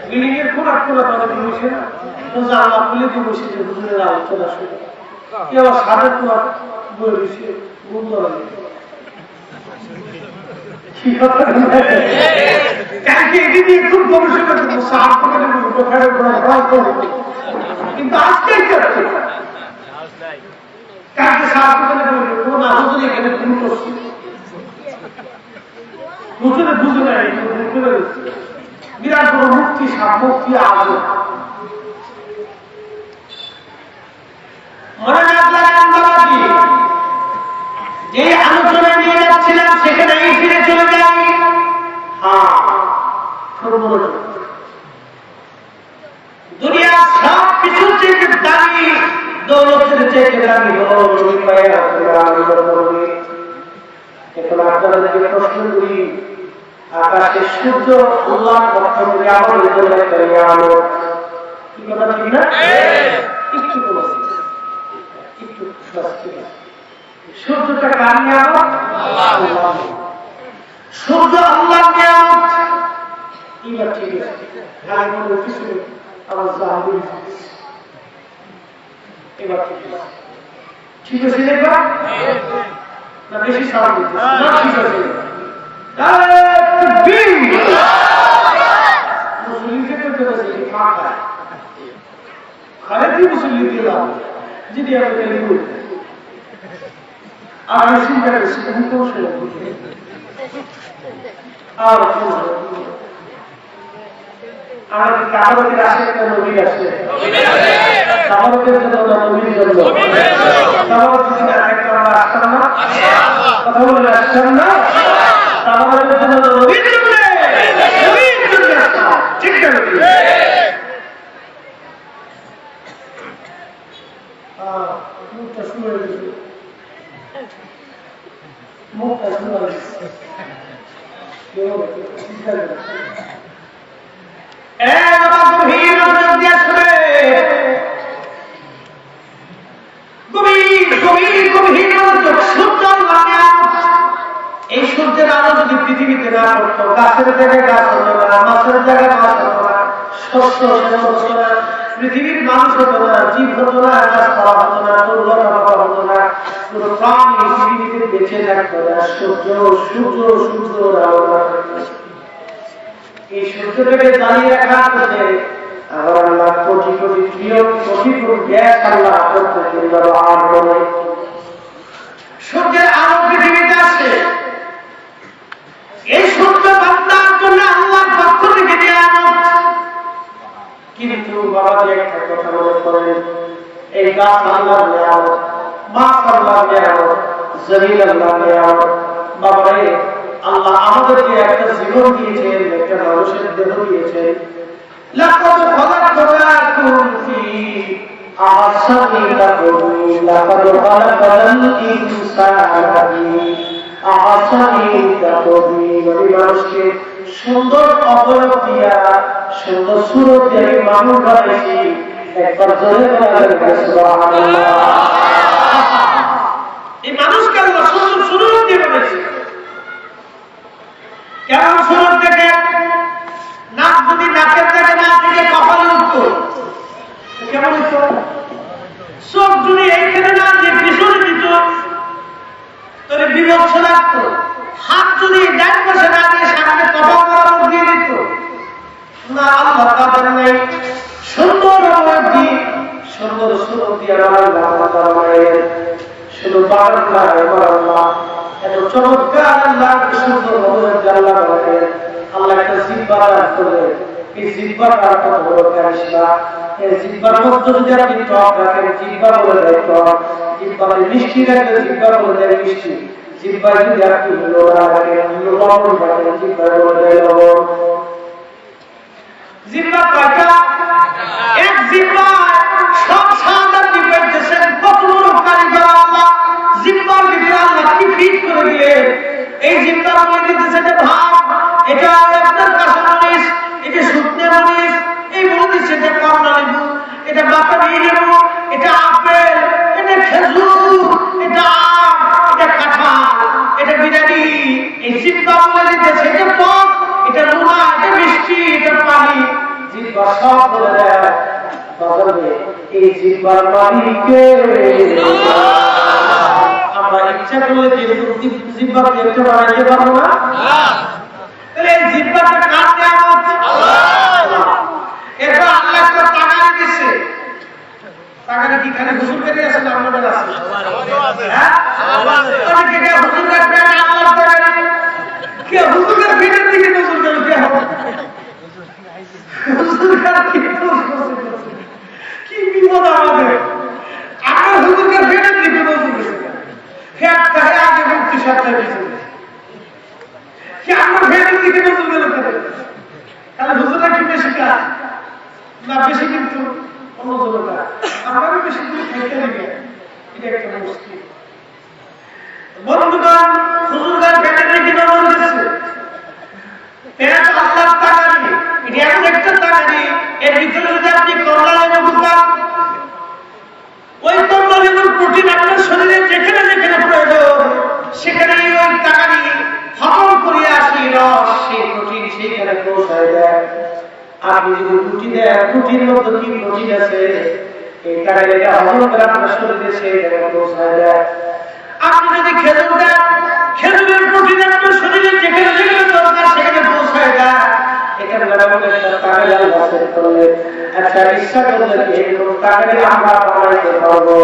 বিল্ডিং এর কোনার কোনাতে আমি বলেছি না, তো জানলা খুলে দিয়ে বসে যে হুজুরের আলোচনা শুনে কি আবার সাদের কোনার বই রয়েছে ঘুম ধরা খুব গবেষণা করবো সাহায্য করে, কিন্তু আজকে কাকে সাহায্য করে বলবে কোন আলোচনা এখানে ভুল করছে, বুঝলে বুঝে নেয় বিরাট বড় মুক্তি মুক্তি আলো কিছুর থেকে দামি, দৌলতের থেকে দামি হলো নবী পায়া নবী। এখন আপনাদেরকে প্রশ্ন করি, আকাশের সূর্য আল্লাহ পক্ষ থেকে আমাদের জন্য একটা নিয়ামত, কি কথা ঠিক না? একটু বলছি, একটু সূর্যটা কার নিয়ামত? আল্লাহ। সূর্য আল্লাহর নিয়ামত। এবার ঠিক আছে, আমি মনে কিছু আমার জাহাবি এবার ঠিক আছে, এবার না বেশি সাহায্য না, ঠিক আছে। মুসলিমকে করতে পারছি ফাঁকা খালি মুসলিম দিলাম যদি আমাকে আর আমি চিন্তা করছি আমি তো আর আমাদের কাবারকের আসে একটা নবী আছে, কাবারকের জন্য নবীর জন্য কাবারক যদি না থাকতো আমরা আসতাম না, কথা বলে আসতাম না, কাবারকের জন্য নবীর জন্য আসতাম, ঠিক আছে? মুখটা শুরু হয়ে গেছে, মুখটা শুরু হয়ে গেছে। এই সূর্যের আলো যদি পৃথিবীতে না পড়তো, গাছের জায়গায় গাছ হতো না, মাছের জায়গায় মাছ হতো না, শস্য হতো না, পৃথিবীর মানুষ হতো না, জীব হতো না, গাছপালা হতো না, দুর্ঘটনা হতো না, পুরো প্রাণী পৃথিবীতে বেঁচে থাকতো না। সূর্য সূর্য সূর্য এই সূর্যটাকে দাঁড়িয়ে রাখা হচ্ছে আবার আল্লাহ কোটি কোটি ট্রিলিয়ন কোটি কোটি গ্যাস আল্লাহ প্রত্যেকের ব্যবহার করে। সূর্যের আলো পৃথিবীতে আসে, এই সূর্য বান্দার জন্য আল্লাহর পক্ষ থেকে নিয়ামত। কিন্তু বাবা যে একটা কথা মনে করেন, এই গাছ আল্লাহর নিয়ামত, মাছ আল্লাহর নিয়ামত, জমিন আল্লাহর নিয়ামত। বাবা রে, আল্লাহ আমাদেরকে একটা জীবন দিয়েছেন, একটা মানুষের দেহ দিয়েছেন। লাকাদ খালাকনাকুম ফি আহসানি তাকওয়িম, লাকাদ খালাকনাল ইনসানা ফি আহসানি তাকওয়িম। মানুষকে সুন্দর অবয়ব দিয়া, সুন্দর সুরত দিয়ে মানুষ বানাইছি। একবার জোরে বলেন সুবহানাল্লাহ। এই মানুষকে আল্লাহ সুন্দর সুরত দিয়ে বানাইছে। কেমন সুরত দেখে? নাক যদি নাকের থেকে না থেকে কপালে উঠতো কেমন হতো? চোখ যদি এইখানে না দিয়ে পিছনে দিত তাহলে বিভৎস লাগতো। হাত যদি ডান পাশে না দিয়ে সামনে কপাল বরাবর দিয়ে দিত না, আল্লাহ তাদের নাই সুন্দর অবধি সুন্দর সুরত দিয়ে শুধু পারেন না, এবার আল্লাহ এত চমৎকার আল্লাহ সুন্দর অবধি আল্লাহ বানালেন। আল্লাহ একটা জিহ্বা দান করলেন, এই জিহ্বার কত বড় কারিশমা। এই জিহ্বার মধ্যে যদি আপনি টক রাখেন, জিহ্বা বলে দেয় টক, জিহ্বাকে মিষ্টি রাখলে জিহ্বা বলে দেয় মিষ্টি, জিহ্বা যদি আপনি লোড়া রাখেন, লবণ রাখেন, জিহ্বা বলে দেয় লবণ। জিহ্বা কয়টা? এক জিহ্বা সব স্বাদ আপনি পাইতেছেন। কত বড় কারিগর আল্লাহ! জিহ্বার ভিতরে আল্লাহ কি ফিট করে দিলেন। এই জিহ্বা বলে দিতেছে যে ভাব, এটা আপনার কাঁচা মরিচ, এটা শুকনো মরিচ, এই বলে দিচ্ছে এটা কমলা লেবু, এটা বাতাবি লেবু, এটা আপেল, এটা খেজুর, এটা আম, এটা কাঁঠাল, এটা বিরিয়ানি। এই জিহ্বা বলে দিতেছে এটা টক, এটা লুনা, এটা মিষ্টি, এটা পানি। জিহ্বা সব বলে দেয়। বাজারে এই জিহ্বার মালিককে আমরা ইচ্ছা করলে জিহ্বা দেখতে বানাইতে পারবো না। তাহলে এই জিহ্বাটা কার নিয়ামত? আল্লাহ। এরপর আল্লাহ একটা টাকা দিচ্ছে। টাকাটা কি খালি হুজুর করে আছে না আমাদের আছে? হ্যাঁ, তাহলে কে হুজুর রাখবে না আল্লাহ টাকা? কে হুজুরের ভিতর থেকে নজর গেল কে হবে? হুজুর কি বিপদ আমাদের! আমরা হুজুরের ভিতর থেকে নজর গেছে। খেয়াল তাহে আগে মুক্তি সাথে দিয়েছে। কি আমরা ভেতর দিকে নজর গেল কেন? তাহলে হুজুরা কি বেশি কাজ না বেশি? কিন্তু আমরা বেশি দূর খাইতে দিবে এটা একটা মুশকিল। বন্ধুগণ, হুজুরগণ পেটের কি নজর দিয়েছে? পেট আল্লাহর তাকানি, এটা এমন একটা তাকানি, এর ভিতরে যদি আপনি কমলা লেবু ঢুকান, ওই কমলা লেবুর প্রোটিন আপনার শরীরে যেখানে যেখানে প্রয়োজন সেখানে ওই তাকানি হজম করে আসি রস, সেই প্রোটিন সেইখানে পৌঁছায় দেয়। আপনি যদি রুটি দেন, রুটির মধ্যে কি প্রোটিন আছে এই তাকানিটা হজম করে আপনার শরীরে সেই জায়গায় পৌঁছায় দেয়। আপনি যদি খেজুর দেন, খেজুরের প্রোটিন আপনার শরীরে যেখানে যেখানে দরকার সেখানে পৌঁছায় দেয়। এখানে লাগানো একটা তাকানি আল্লাহ সেট করলে, আচ্ছা ইচ্ছা করলে এরকম তাকানি আমরা বানাইতে পারবো?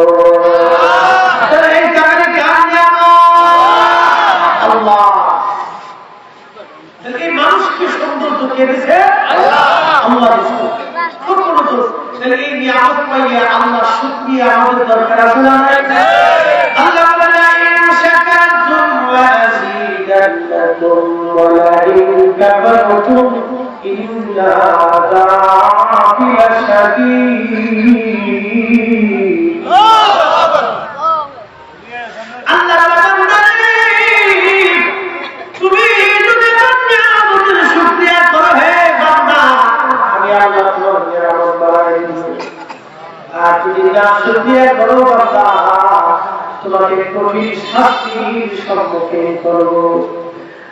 তাহলে এই তাকানি কার নিয়ামত? আল্লাহ। তাহলে এই মানুষকে সৌন্দর্য কে দিয়েছে? আল্লাহ দিয়েছে। খুব বড় দোষ। তাহলে এই নিয়ামত পাইয়া আল্লাহ শুকরিয়া আমাদের দরকার আছে না? আল্লাহ ولئن كفرتم إن عذابي لشديد। আল্লাহ তুমি যদি নিয়ামতের শুকরিয়া করো হে বান্দা, আমি আল্লাহ তোমার নিয়ামত বাড়াই দিব। আর যদি না শুকরিয়া করো বান্দা, তোমাকে কঠিন শাস্তির সম্মুখীন করবো।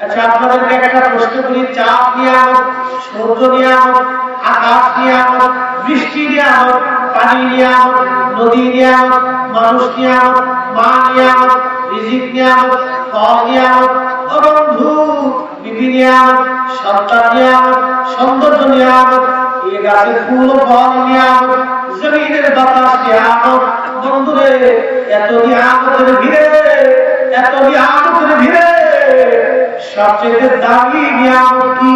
আচ্ছা, আপনাদেরকে একটা প্রশ্ন করি, চাঁদ নিয়ামত, সূর্য নিয়ামত, আকাশ নিয়ামত, বৃষ্টি নিয়ামত, পানি নিয়ামত, নদী নিয়ামত, মানুষ নিয়ামত, মা নিয়ামত, রিজিক নিয়ামত, ফল নিয়ামত, বন্ধু বিবি নিয়ামত, সন্তান নিয়ামত, সৌন্দর্য নিয়ামত, এই গাছের ফুল ফল নিয়ামত, জমিনের বাতাস নিয়ামত। বন্ধুরে, এত নিয়ামতের ভিড়ে, এত নিয়ামতের ভিড়ে সবচেয়ে দামি নিয়ামত কি?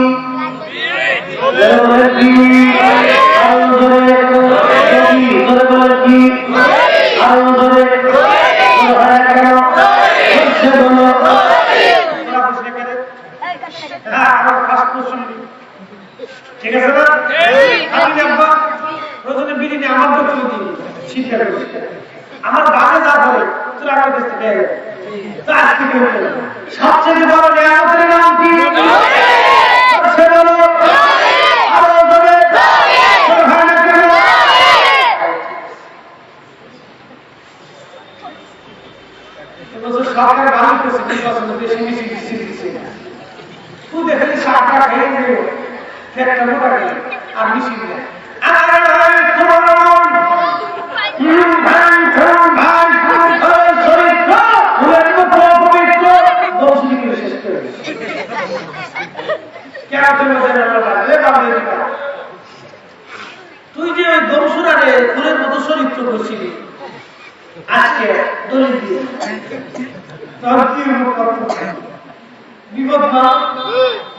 ঠিক আছে না? আপনি প্রথমে বিরিয়ানি আমার দক্ষিণ দিন শিক্ষা করছে, আমার বাসে যা করে তোর আমার কাছ থেকে সবচেয়ে বড় নিয়ামতের নাম কি? সরকার ভালো করেছে, বেশি বেশি বেশি দিচ্ছে। তুই দেখলি সারটা খেয়ে গেল, ফেরটা মোটা গেল আর মিশি দেয়। তুই যে ওই দমসুরারে ফুলের মতো চরিত্র করছিলি, আজকে দলিল দিয়ে বিপদ না,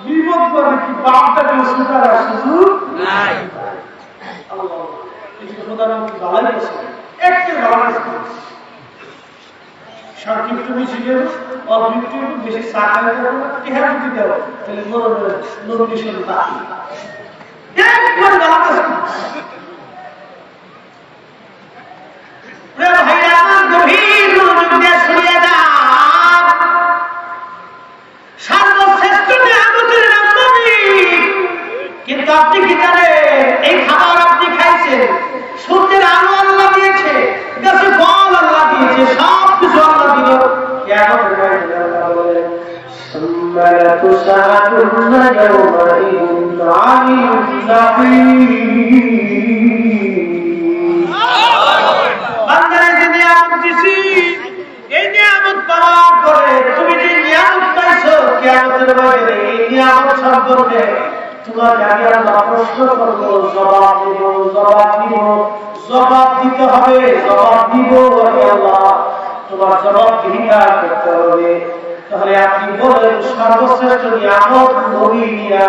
বিপদ করে কি বাপটাকে সুতার আর সুযোগ নাই। প্রধানমন্ত্রী ভালো করছে, একটু ভালো সংক্ষিপ্ত মিছিল অল্প বেশি চা খাই করবো, টেহা যদি দেবো তাহলে নমিনেশন বাকি। কিন্তু আপনি কি জানেন এই খাবার আপনি খাইছেন, সূর্যের আলো আল্লাহ দিয়েছে, গাছে ফল আল্লাহ দিয়েছে, সব কিছু আল্লাহ দিল। ثم لتسألن يومئذ عن النعيم। বান্দারে যে নিয়ামত দিছি, এই নিয়ামত পাওয়ার পরে তুমি যে নিয়ামত পাইছো কিয়ামতের ময়দানে এই নিয়ামত সম্পর্কে তোমাকে আমি আল্লাহ প্রশ্ন করবো, জবাব দেব, জবাব দিব, জবাব দিতে হবে, জবাব দিব। আল্লাহ তোমার জবাব ভিক্ষা করতে হবে। তাহলে আপনি বলেন সর্বশ্রেষ্ঠ নিয়ামত নবী নিয়া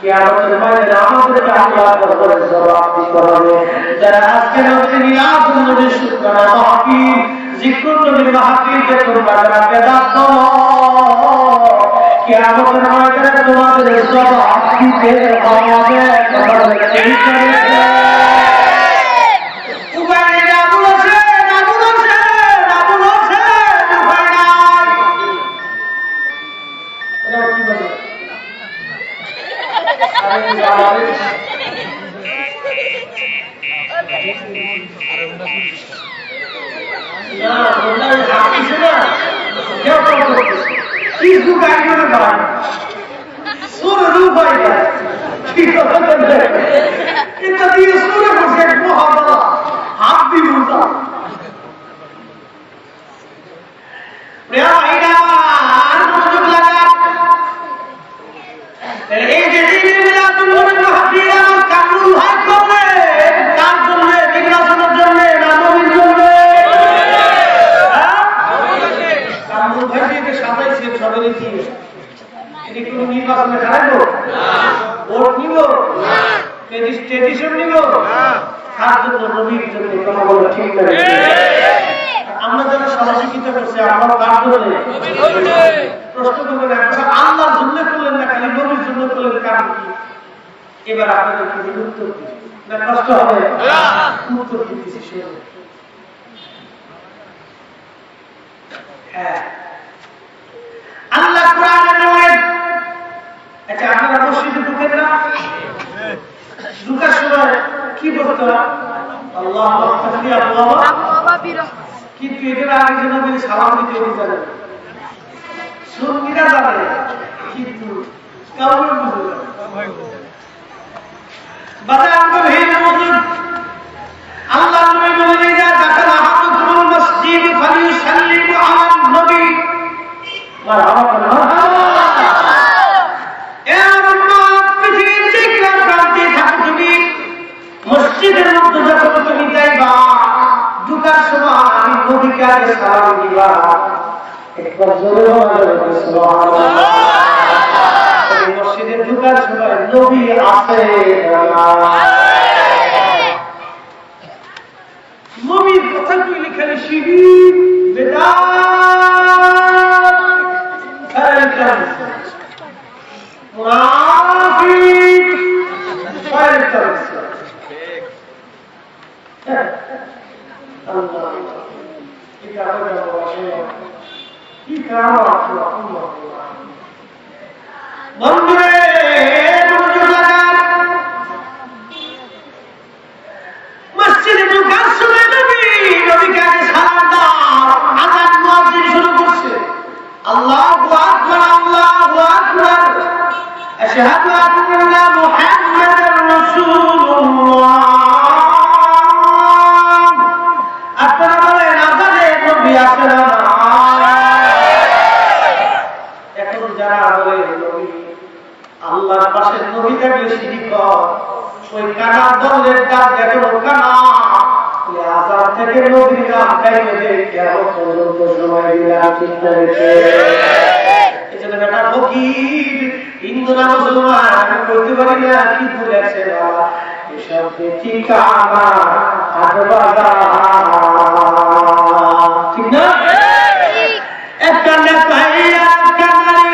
কিয়ামতের ময়দানে আমাদেরকে আল্লাহর দরবারে জবাব দিতে হবে। যারা আজকে নবীর মিলাদ নবীর শুকরানা মাহফিল, জিকরুন নবীর মাহফিলকে তোমরা যারা বেদাত করো, কিয়ামতের ময়দানে তোমাদের জবাব দিতে হবে। না ওটা হাঁটছে না কেউ কেউ করতেছে কিছু গাড়ি করে ভাই সুর রূপাই ঠিক আছে এটা দিয়ে সুরে বসে মহাবলা হাত দিয়ে উঠা এই যে নির্বাচন কামরুল ভাই করবে কার জন্য নির্বাচনের জন্য না নবীর জন্য কামরুল ভাই যে সাজাইছে সবাই দিয়ে এটি কোন নির্বাচনে দাঁড়াবো ভোট নিব ট্রেডিশন নিব কার জন্য নবীর জন্য কথা বলা ঠিক লাগে আমরা যারা সহশিক্ষিত করছি আমরা কার জন্য প্রশ্ন করবেন আল্লাহর জন্য করলেন না খালি নবীর জন্য করলেন কারণ কি এবার আপনাদের কি উত্তর দিন না কষ্ট হবে উত্তর দিতেছি শুনুন হ্যাঁ আল্লাহ কোরআনে বলেন আচ্ছা আপনারা মসজিদে ঢুকেন না ঢুকার সময় কি বলতে হয় আল্লাহ তাকবীর আল্লাহু আকবার কিন্তু এদের আগে যেন বলি সালাম দিতে জানে সুন্নিরা জানে কিন্তু কাউকে বুঝে না বাবা আমরা হেন মজুদ আল্লাহ নবী বলেন যা দাখাল আহাদুকুম মসজিদ ফালিয়ুসাল্লিমু আলা নবী মারহাবা মসজিদের মধ্যে যখন তুমি যাইবা ঢুকার সময় আমি নবীকে আগে সালাম দিবা একবার জোরে বলুন সুবহানাল্লাহ মসজিদে ঢুকার সময় নবী আছে নবীর কথা কইলে খালি শিরিক বেদাত মুনাফিক মসজিদে ঢুকার সময় নবীকে আগে সালাম দাও আযান মুয়াজ্জিন শুরু করছে আল্লাহু আকবার আল্লাহু আকবার আশহাদু আন্না মুহাম্মাদার রাসূলুল্লাহ আপনারা বলেন আযানে নবী আছে না এখন যারা বলে নবী আল্লাহর পাশে নবী থাকলে শিরিক হয় ওই কানা দলের ডাক দেখো কানা আযান থেকে নবীর নাম গাইতে দেয় কেমন পর্যন্ত সময় দিলা ঠিক করেছে এজন্য বেটা ফকির হিন্দুরা মুসলমান আমি বলতে পারি না কি বলেছে বাবা এসব ঠিকানা হাটবাজার ঠিক না একটা নেতাইয়া কানাই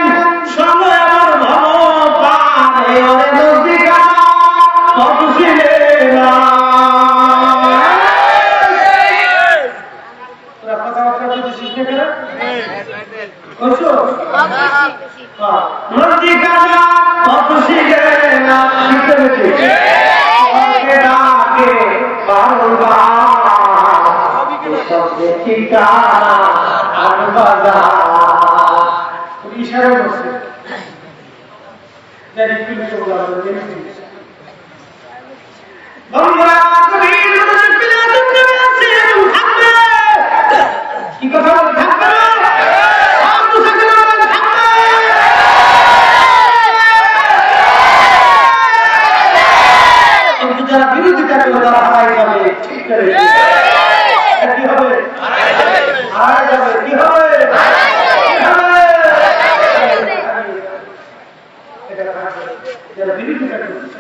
সময় আমার ভালো পারে ওরে নদীকা কত ছিলে না তোরা কথাবার্তা বলছিস না কেন করছো নদীকা কত ছিলে না শিখতে পেরেছি ডাকে বারবার সব ঠিকানা হাটবাজার ইশারা করছে জানি কি বলা হবে বন্ধুরা কি কথা বলে থাকবে কিন্তু যারা বিরোধিতা করে তারা হারাই যাবে ঠিক করে কি হবে হারাই যাবে কি হবে যারা বিরোধিতা করছে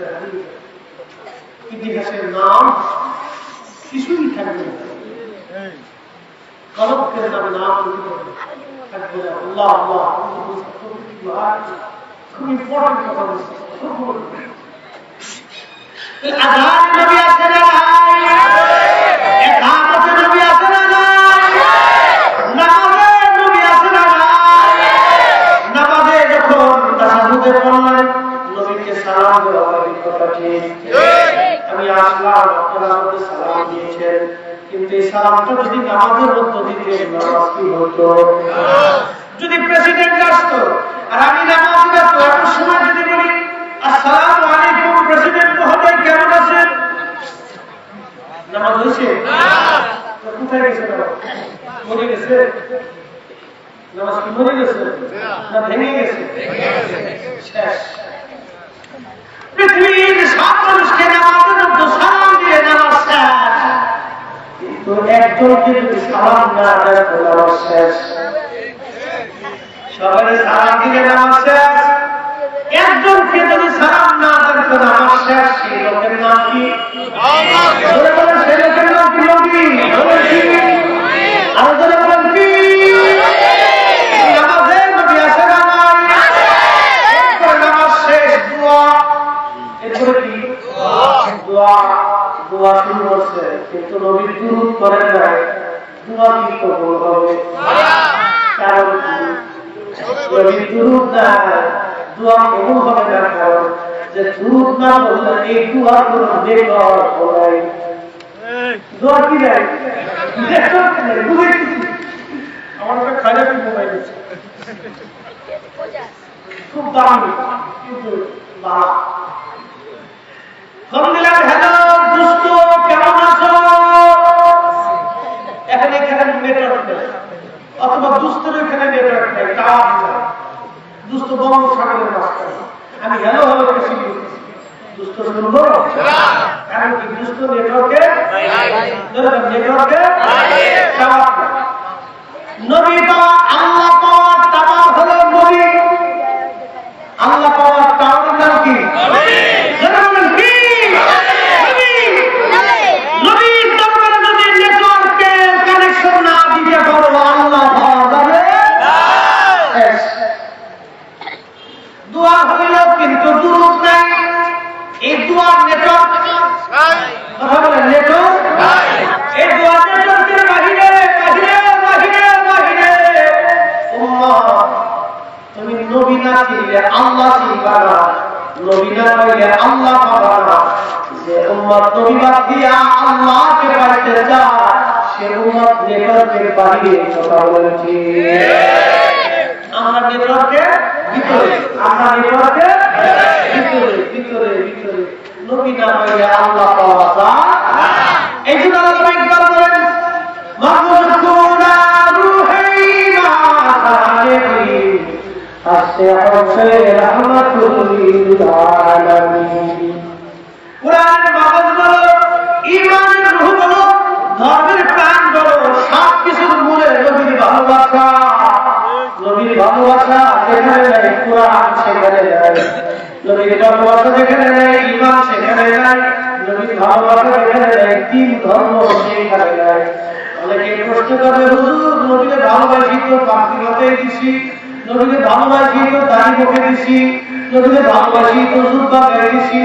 ইতিহাসের নাম কিছুই থাকবে কলমের নামে নাম থাকবে আল্লাহ আল্লাহ খুব ইম্পর্টেন্ট কথা বলছে আযান নবী আছে না ইকামতে নবী আছে না নামাজে নবী আছে না নামাজে যখন তাশাহুদে পড়লেন নবীকে সালাম দেওয়া হয় কথা ঠিক আমি আসলাম আপনারা মধ্যে সালাম দিয়েছেন, কিন্তু এই সালামটা যদি নামাজের মধ্যে দিতেন নামাজ কি হতো? যদি প্রেসিডেন্ট আসতো আর আমি নামাজ ব্যস্ত এত সময় যদি বলি আসসালামু আলাইকুম প্রেসিডেন্ট মহোদয় কেমন আছেন, নামাজ হয়েছে? কোথায় গেছে? মরে গেছে? নামাজ কি মরে গেছে না ভেঙে গেছে? শেষ। পৃথিবীর সব মানুষকে নামাজের মধ্যে সালাম দিয়ে নামাজ শেষ, কিন্তু একজনকে যদি সালাম না দেয় তো নামাজ শেষ। সবাই সালাম দিলে নামাজ শেষ, একজনকে যদি সালাম না দেন তো নামাজ শেষ। সেই লোকের নাম কি? সেই লোকের নাম কি? নবী। আরো জোরে বলেন কি? নামাজে নবী আছে না নাই? এরপরে নামাজ শেষ, দোয়া। এরপরে কি? দোয়া। দোয়া শুরু করছে, কিন্তু নবী দুরূদ করেন নাই। দোয়া কি কবুল হবে? কারণ কি? নবী দুরূদ না, দোয়া কবুল হবে না। কারণ যে দুরূদ না বললে এই দোয়া কোনো নেকর হয়। দোয়া কি নাই? আমার একটা খারাপ মোবাইল আছে, খুব দামি, কিন্তু ফোন দিলাম, হ্যালো দোস্ত কেমন আছো? এখানে নেটওয়ার্ক নেই, অথবা দুস্থের এখানে নেটওয়ার্ক নেই, টাওয়ার নেই। দুস্থ বঙ্গোপসাগরের মাঝখানে আমি হ্যালো হ্যালো বেশি দুস্থ শুনবো, কারণ কি? দুস্থ নেটওয়ার্কে টাওয়ার। নবী পাওয়া, আল্লাহ পাওয়ার টাওয়ার হলো নবী। আল্লাহ পাওয়ার টাওয়ার নাম কি? নবীর দরবারে যদি নেটওয়ার্কের কানেকশন না দিতে পারো আল্লাহ পাওয়া যাবে? দোয়া হইল কিন্তু দুরূদ নাই। এই দোয়ার নেটওয়ার্ক, কথা বলেন, নেটওয়ার্ক। এই দোয়া নেটওয়ার্কের বাহিরে বাহিরে বাহিরে বাহিরে উম্মত, তুমি নবী না চিনলে আল্লাহ চিনবা না, নবী না পাইলে আল্লাহ পাবা না। যে উম্মত নবী বাদ দিয়া আল্লাহকে পাইতে চায় সে উম্মত নেটওয়ার্কের বাহিরে। কথা বলেন কি? আমরা নেটওয়ার্কের ভিতরে, আমরা নেটওয়ার্কের ভিতরে ভিতরে ভিতরে। নবী না পাইলে আল্লাহ পাওয়া যায়। এই জন্য আল্লাহ একবার বলেন, মাহমুদুনা রুহাইনা তালিবি আসয়াফে রাহমাতুল লিল আলামিন। কোরআনের মাহমুদ বলো, ঈমানের রূহ বলো, ধর্মের প্রাণ বলো, সব কিছুর মূলে নবীর ভালোবাসা। নবীর ভালোবাসা যেখানে নাই কোরআন সেখানে নাই, নবীর ভালোবাসা যেখানে নাই ঈমান সেখানে নাই, নবীর ভালোবাসা যেখানে নাই তিন ধর্ম সেখানে নাই। অনেকে প্রশ্ন করবে, হুজুর নবীকে ভালোবাসি তো পাখি মাথায় দিছি, নবীকে ভালোবাসি তো দাড়ি মুখে দিছি, নবীকে ভালোবাসি তো জুব্বা গায়ে দিছি,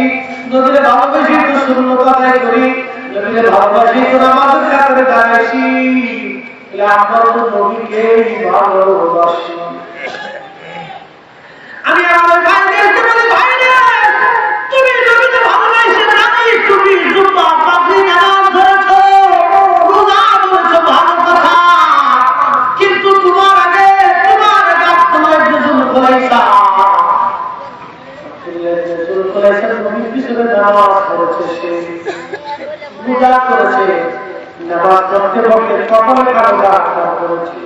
নবীকে ভালোবাসি তো সুন্নত আদায় করি, নবীকে ভালোবাসি তো নামাজের কাতারে দাঁড়াইছি। আমরা তো নবীকে ভালোবাসি। আমি আমার ভাইদেরকে বলি, ভাইদের তুমি নবীকে ভালোবাসে নাকি তুমি জুব্বা পাগড়ি নামাজ ধরেছো, রোজা ধরেছো, ভালো কথা, কিন্তু তোমার আগে তোমার বুজুর্গ করেছা, নবীর পিছনে নামাজ পড়েছে, সে রোজা করেছে, নামাজ পড়তে পড়তে কপালে কালো দাগ করেছে,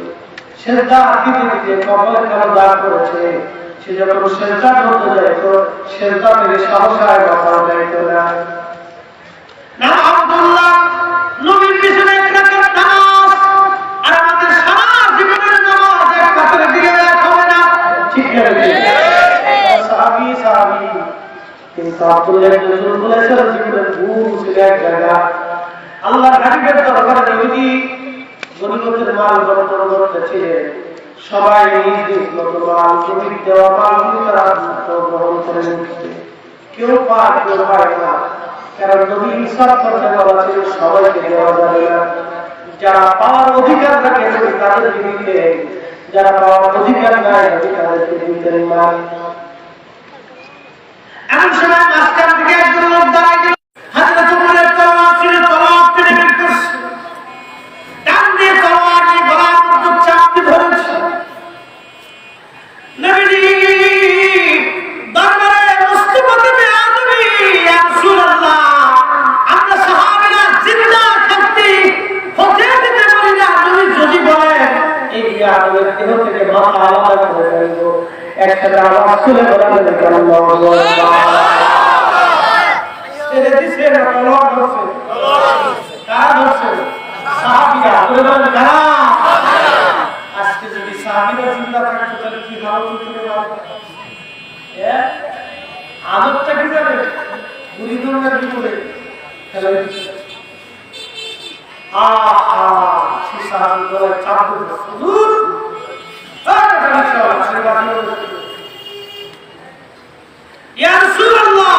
সেজদা দিতে দিতে কপালে কালো দাগ করেছে। সে যখন সেজদা করতে যাইত সেজদা থেকে সাহসায় কথা যাইত না। আব্দুল্লাহ নবীর পিছনে এক রাকাত নামাজ আর আমাদের সারা জীবনের নামাজ এক রাকাতের দিকে এক হবে না, ঠিক না? সাহাবী সাহাবী, কিন্তু আব্দুল্লাহ ইবনে জুবাইর বলেছেন জীবনের ভুল ছিল এক জায়গা। আল্লাহর হাবিবের দরবারে নবী গনিমতের মাল বন্টন করতেছিলেন, সবাই নিজ নিজ মতো মাল, নবীর দেওয়া মালগুলি তারা গ্রহণ করে নিচ্ছে, কেউ পায় কেউ পায় না। কারণ নবী ইনসাফ করতে বলা ছিল সবাইকে দেওয়া যাবে না। যারা পাওয়ার অধিকার থাকে নবী তাদেরকে দিতেন, যারা পাওয়ার অধিকার নাই নবী তাদেরকে দিতেন না। এমন সময় মাঝখান থেকে একজন লোক দাঁড়ায় গেল, হযরত ওমরের তলোয়ার ছিল, তলোয়ার একসাথে আওয়াজ তুলে বলা যাবে আল্লাহু আকবার। ছেড়ে দিছে না তলোয়ার ধরছে? কারা ধরছে? সাহাবীরা। বলে বলেন কারা? আজকে যদি সাহাবীরা জিন্দা থাকতো তাহলে কি ভালো হতো? আদতটা কি জানে? বুড়ি দুর্গার বিপদে খেলা দিচ্ছে। সে সাহাবী গলায় চাপ দিচ্ছে, হুজুর ইয়া রাসূলুল্লাহ,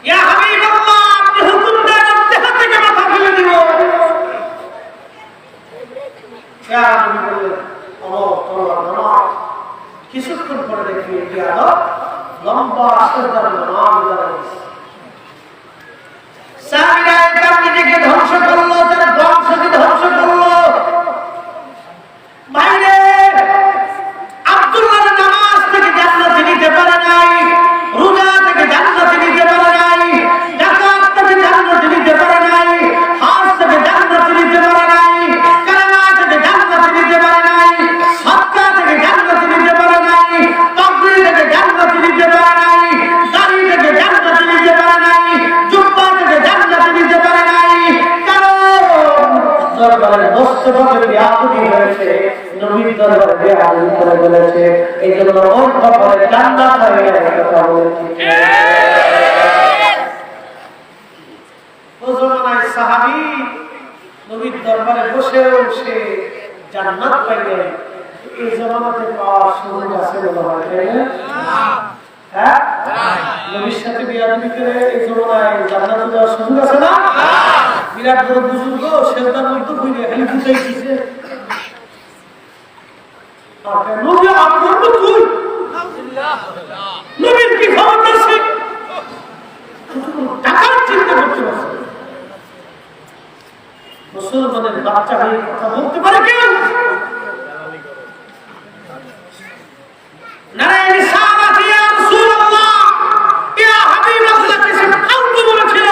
ইয়া হাবিবাল্লাহ, আপনি হুকুম দেন দেহ থেকে মাথা ফেলে দিব। ইয়া নবী বললেন, তোমার নামাজ। কিছুক্ষণ পরে দেখি এটি আদব লম্বা আশ্চর্য নামাজ দাঁড়িয়েছে। সাহাবীরা তার নিজেকে ধ্বংস করলো, তার বংশকে ধ্বংস করলো। বাইরে আব্দুল্লাহর নামাজ থেকে জান্নাতে নিতে পারে নাই, রোজা থেকে জান্নাতে নিতে পারে নাই, যাকাত থেকে জান্নাতে নিতে পারে নাই, হজ থেকে জান্নাতে নিতে পারে নাই, কালেমা থেকে জান্নাতে নিতে পারে নাই, সাদকা থেকে জান্নাতে নিতে পারে নাই, তাকবীর থেকে জান্নাতে নিতে পারে নাই, দাড়ি থেকে জান্নাতে নিতে পারে নাই, জুব্বা থেকে জান্নাতে নিতে পারে নাই। কারণ দরবারে বসতে বসতে বিয়াদবি হয়েছে, নবীর দরবারে বেয়াদবি করে বলেছে, এই জন্য ওর কপালে জান্নাত হবে না। কথা বলেছি ও জমানায় সাহাবী নবীর দরবারে বসেও সে জান্নাত পাইলেন। এই জমানাতে পাওয়ার সুযোগ আছে বলা হয়, তাই না? হ্যাঁ, নবীর সাথে বিয়াদবি করে এই জমানায় জান্নাতে যাওয়ার সুযোগ আছে না? বিরাট বড় বুজুর্গ সেটার মধ্যে বুঝে খালি বুঝাই দিছে, নবী আপনার তো তুই নবীর কি খবর আছে? টাকার চিন্তা করতে পারছে মুসলমানের বাচ্চা হয়ে কথা বলতে পারে কেউ? নারায়ণ সাহাবাতি ইয়া রাসূলুল্লাহ, ইয়া হাবিবাল্লাহ, কিছু ফালতু বলেছিল।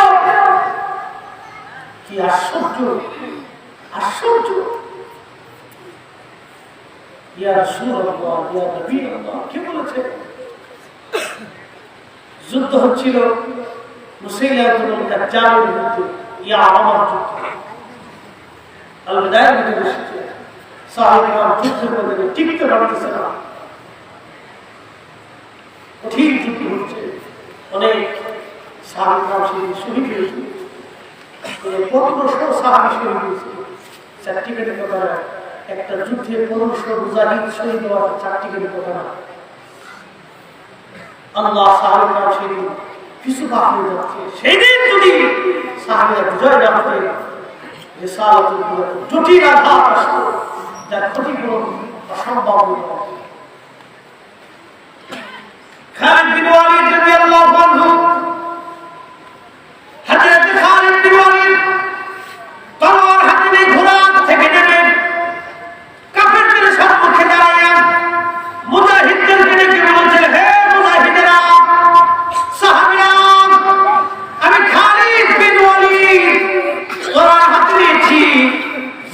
কি আশ্চর্য, আশ্চর্য। ইয়া রাসূলুল্লাহ, ইয়া নবীল্লাহ, কি বলেছে? যুদ্ধ হচ্ছিল মুসাইলাতুল দাজ্জালের বিরুদ্ধে, ইয়া আমার যুদ্ধ। আল-বিদায়ের মধ্যে বসেছে সাহাবীরা যুদ্ধের মধ্যে টিকতে পারতেছে না, কঠিন যুদ্ধ হচ্ছে, অনেক সাহাবীরা শহীদ হয়েছে, 1500 সাহাবী শহীদ হয়েছে। সার্টিফিকেটের কথা না, একটা যুদ্ধে 1500 মুজাহিদ শহীদ হওয়ার সার্টিফিকেটের কথা না। আল্লাহ সাহাবীরা সেদিন কিছু বাকি হয়ে যাচ্ছে। সেদিন যদি সাহাবীরা বিজয় না হতে, রিসালাতুল জটিল আঘাত আসতো, যার ক্ষতিপূরণ অসম্ভব। খালিদ বিন ওয়ালিদ রাদিয়াল্লাহু আনহু, হযরত খালিদ বিন ওয়ালিদ তলোয়ার হাতে নিয়ে ঘোড়া থেকে নেমে কাফেরদের সম্মুখে দাঁড়াইয়া মুজাহিদদেরকে ডেকে বলছেন, হে মুজাহিদেরা, সাহাবীরা, আমি খালিদ বিন ওয়ালিদ তলোয়ার হাতে নিয়েছি,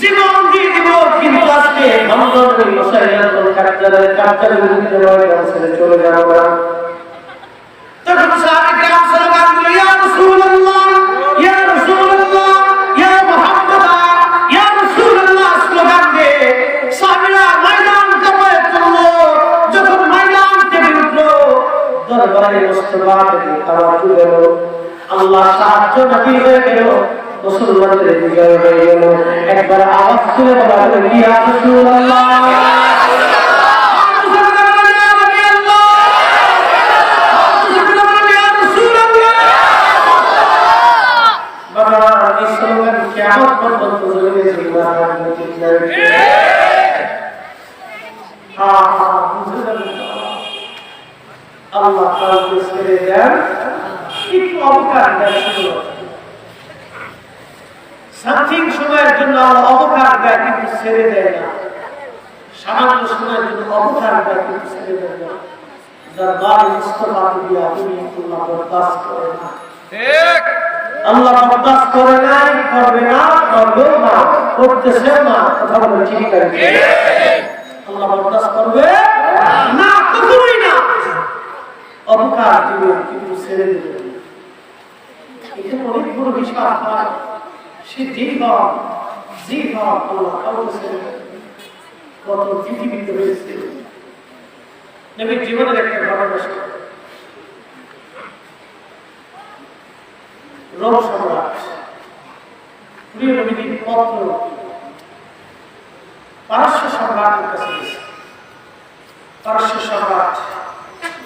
জীবন দিয়ে দিব, কিন্তু আজকে মুহাম্মদ মুসাইলাতুল কাজ্জালের বিরুদ্ধে লড়াই ছেড়ে চলে যাব না। তখন সাহাবীরা স্লোগান দিল, ইয়া রাসূলুল্লাহ, ইয়া রাসূলুল্লাহ, ইয়া মুহাম্মদ, ইয়া রাসূলুল্লাহ স্লোগান দিয়ে সাহাবীরা ময়দান কাঁপায় তুলল। যখন ময়দান থেকে উঠলো, দরবারে মুস্তাফা থেকে আওয়াজ উঠল, আল্লাহ সাহায্য নাযিল হয়ে গেল, মুসলমানদের বিজয় হয়ে গেল। একবার আওয়াজ তুলে বলা হলো, ইয়া রাসূলুল্লাহ, আল্লাহ কাউকে ছেড়ে দেন, একটু অবকাশ দেন, সামথিং সময়ের জন্য অবকাশ দেয়, কিন্তু ছেড়ে দেয় না। সামান্য সময়ের জন্য অবকাশ দেয়, কিন্তু ছেড়ে দেয় না। দরবারে মুস্তাফাকে দিয়ে আপনি আল্লাহ বরদাস্ত করে না, আল্লাহ বরদাস্ত করে নাই, করবে না, করবেও না, করতেছে না। কথা বলে ঠিক আছে, আল্লাহ বরদাস্ত করবে অধিকার দিবেন কিন্তু ছেড়ে দেবেন। এখানে অনেক বড় বিষয় আপনার সে যেই হক আল্লাহ কাউকে ছেড়ে দেবেন। কত পৃথিবীতে হয়েছে নবীর জীবনের একটা ঘটনা ছিল। রোম সম্রাট প্রিয় নবীর পত্র পারস্য সম্রাটের কাছে গেছে। পারস্য সম্রাট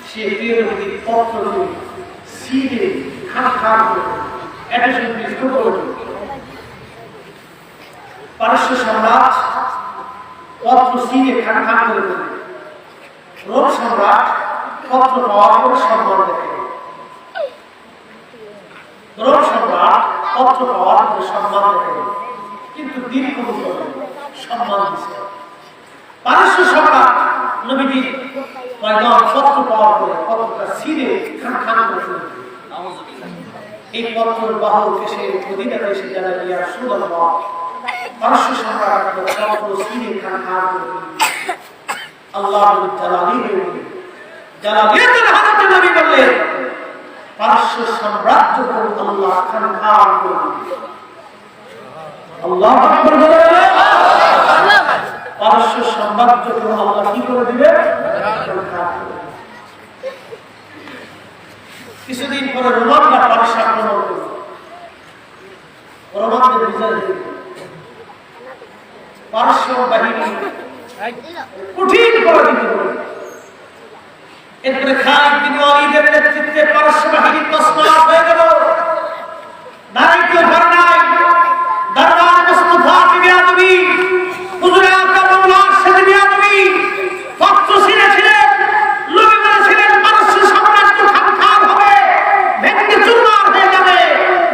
সে প্রিয় নবীর পত্র সিরে খান পারস্য সম্রাট পত্র সিরে খান করে দিল। রোম সম্রাট পত্র পাওয়ার পর সম্মান দেখে। রোম সম্রাট পত্র পাওয়ার পর সম্মান দেখে কিন্তু দীর্ঘ সম্মান দিচ্ছে। পারস্য সম্রাট নবীজি পত্র পাওয়ার পরে পত্রটা ছিঁড়ে খান করে ফেলে। এই পত্রের বাহক এসে মদিনাতে এসে যারা ইয়া রাসূলুল্লাহ পারস্য সম্রাট পত্র ছিঁড়ে খান করে ফেলে। আল্লাহ জালালিয়াতুল হাজরত নবী বললেন পারস্য সাম্রাজ্য আল্লাহ খান করে দিবে। আল্লাহু আকবার বলেন। পারস্য সাম্রাজ্য আল্লাহ কি করে দিবে? কিছুদিন পরে রোমানরা পারস্য আক্রমণ করবে। রোমানদের বিজয় হয়ে পারস্য বাহিনী কঠিন পরাজিত হল। এরপরে খালিদ বিন ওয়ালিদের নেতৃত্বে পারস্য বাহিনী তসমাত হয়ে গেল। দাঁড়াইতে পারে নাই। দরবার মুস্তাফা বিয়াদবি হুজুরে আকরাম মাওলানার সাথে বিয়াদবি পত্র ছিঁড়েছিলেন। নবী বলেছিলেন পারস্য সাম্রাজ্য খান হবে, ভেঙে চুরমার হয়ে যাবে,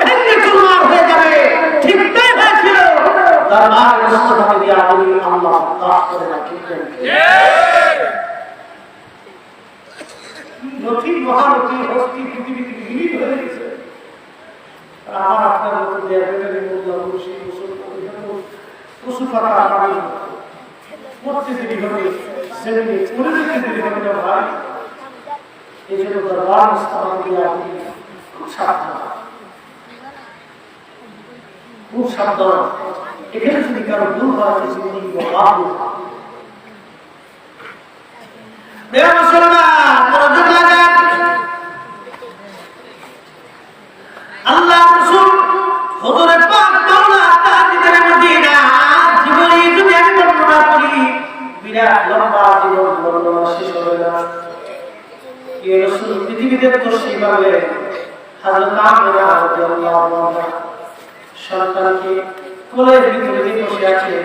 ভেঙে চুরমার হয়ে যাবে। ঠিক তাই হয়েছিল। দরবার মুস্তাফা বিয়াদবি আল্লাহ তাআলা করে রাখলেন। নথি মহানথি হস্তি পৃথিবীতে বিলীন হয়ে গেছে। আমার আপনার মতো দেয়াবেটারি মোল্লা মুর্শি পশু পাতা পানি পড়তে দেরি হবে, সেদিনে পড়ে যেতে দেরি হবে না ভাই। এই জন্য দরবার মুস্তাফা বিয়াদবি খুব সাবধান, খুব সাবধান। এখানে যদি কারো ভুল হয় জিন্দেগি বরবাদ হয়ে যাবে। দেয়া মুসলমান মনোযোগ লাগান। আল্লাহ রাসূল হুজুরে পাক মাওলানা তাজদারে মদিনা জীবনী যদি আমি বর্ণনা করি বিরাট লম্বা জীবন বর্ণনা শেষ হবে না। এই রাসূল পৃথিবীতে তশরীফ আনলেন। হযরত আমিনা রাদিয়াল্লাহু আনহা সন্তানকে কোলের ভিতরে নিয়ে বসে আছেন।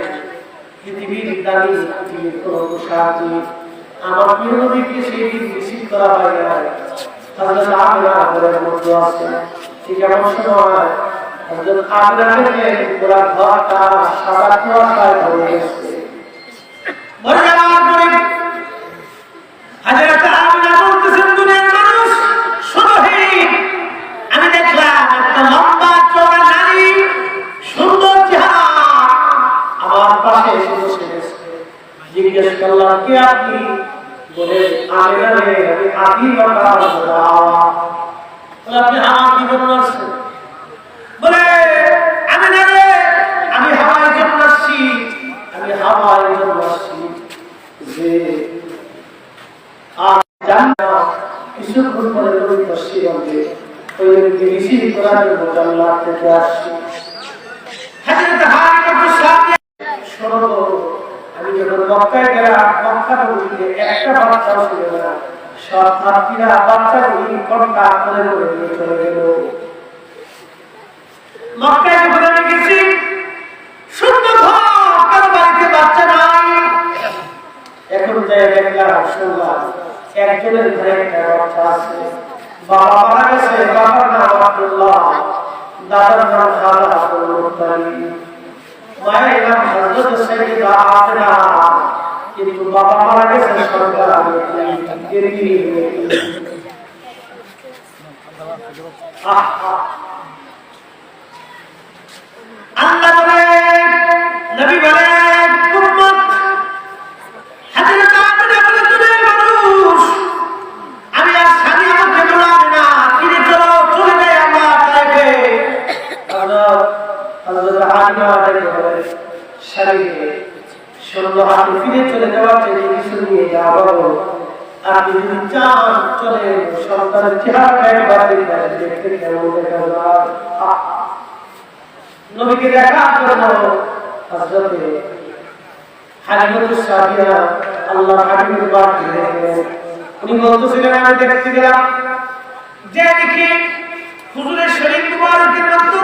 পৃথিবীর দামি পৃথিবীর কোন সাহায্য আমার প্রিয় নবীকে সেই দিন রিসিভ করা হয় নাই। হযরত আমিনা ঘরের মধ্যে আছে। ঠিক এমন সময় হযরত আমিনাকে পুরো ঘরটা সাদা কুয়াশায় ভরে গেছে। ভরে যাওয়ার পরে হযরত আমিনা বলতেছেন দুনিয়ার মানুষ শোনো, হে আমি দেখলাম একটা লম্বা চওড়া নারী সুন্দর চেহারা আমার পাশে এসে বসে গেছে। জিজ্ঞেস করলাম কে আপনি? বলে আমিনা রে আমি আদি বাবা আপনি হাওয়া কি জন্য আসছেন? বলে আমিনা রে আমি হাওয়ার জন্য আসছি। আমি হাওয়ার জন্য আসছি যে কিছুক্ষণ পরে নবী তশরীফ আনবে, ওই নবীকে রিসিভ করার জন্য আল্লাহ থেকে আসছি। হযরত হারিম শোনো, আমি যখন মক্কায় গেলাম মক্কা নগরীতে একটা বাচ্চাও ছিল না। সব ছাত্রীরা বাচ্চাগুলি কন্যা করে নিয়ে চলে গেল। মক্কায় যখন আমি গেছি সুন্দর কারো বাড়িতে বাচ্চা নাই। এখন যাই দেখলাম শুনলাম একজনের ঘরে একটা বাচ্চা আছে। বাবা মারা গেছে, বাবার নাম আব্দুল্লাহ, দাদার নাম খাজা আব্দুল মুত্তালিব, মায়ের নাম হযরত সাইয়্যিদা আমিনা। কিন্তু বাবা মারা গেছে সরকার আল্লাহ বলেন, নবী বলেন উম্মত হযরত আমিনা বলে দুনিয়ার মানুষ আমি আর স্বামী আমাকে হযরত হালিমা রাদিয়াল্লাহু শরীরে শূন্য হাতে ফিরে চলে যাওয়ার জন্য কিছু নিয়ে যাওয়া হলো। আপনি যদি চান চলে সন্তানের চেহারা একবার দেখতে কেমন দেখা যায়। নবীকে দেখার জন্য হযরত হালিমা সাদিয়া আল্লাহর হাবিবের বাড়ি গেলেন। উনি বলতেছিলেন আমি দেখতে গেলাম যে দেখি হুজুরের শরীর মুবারকের মধ্যে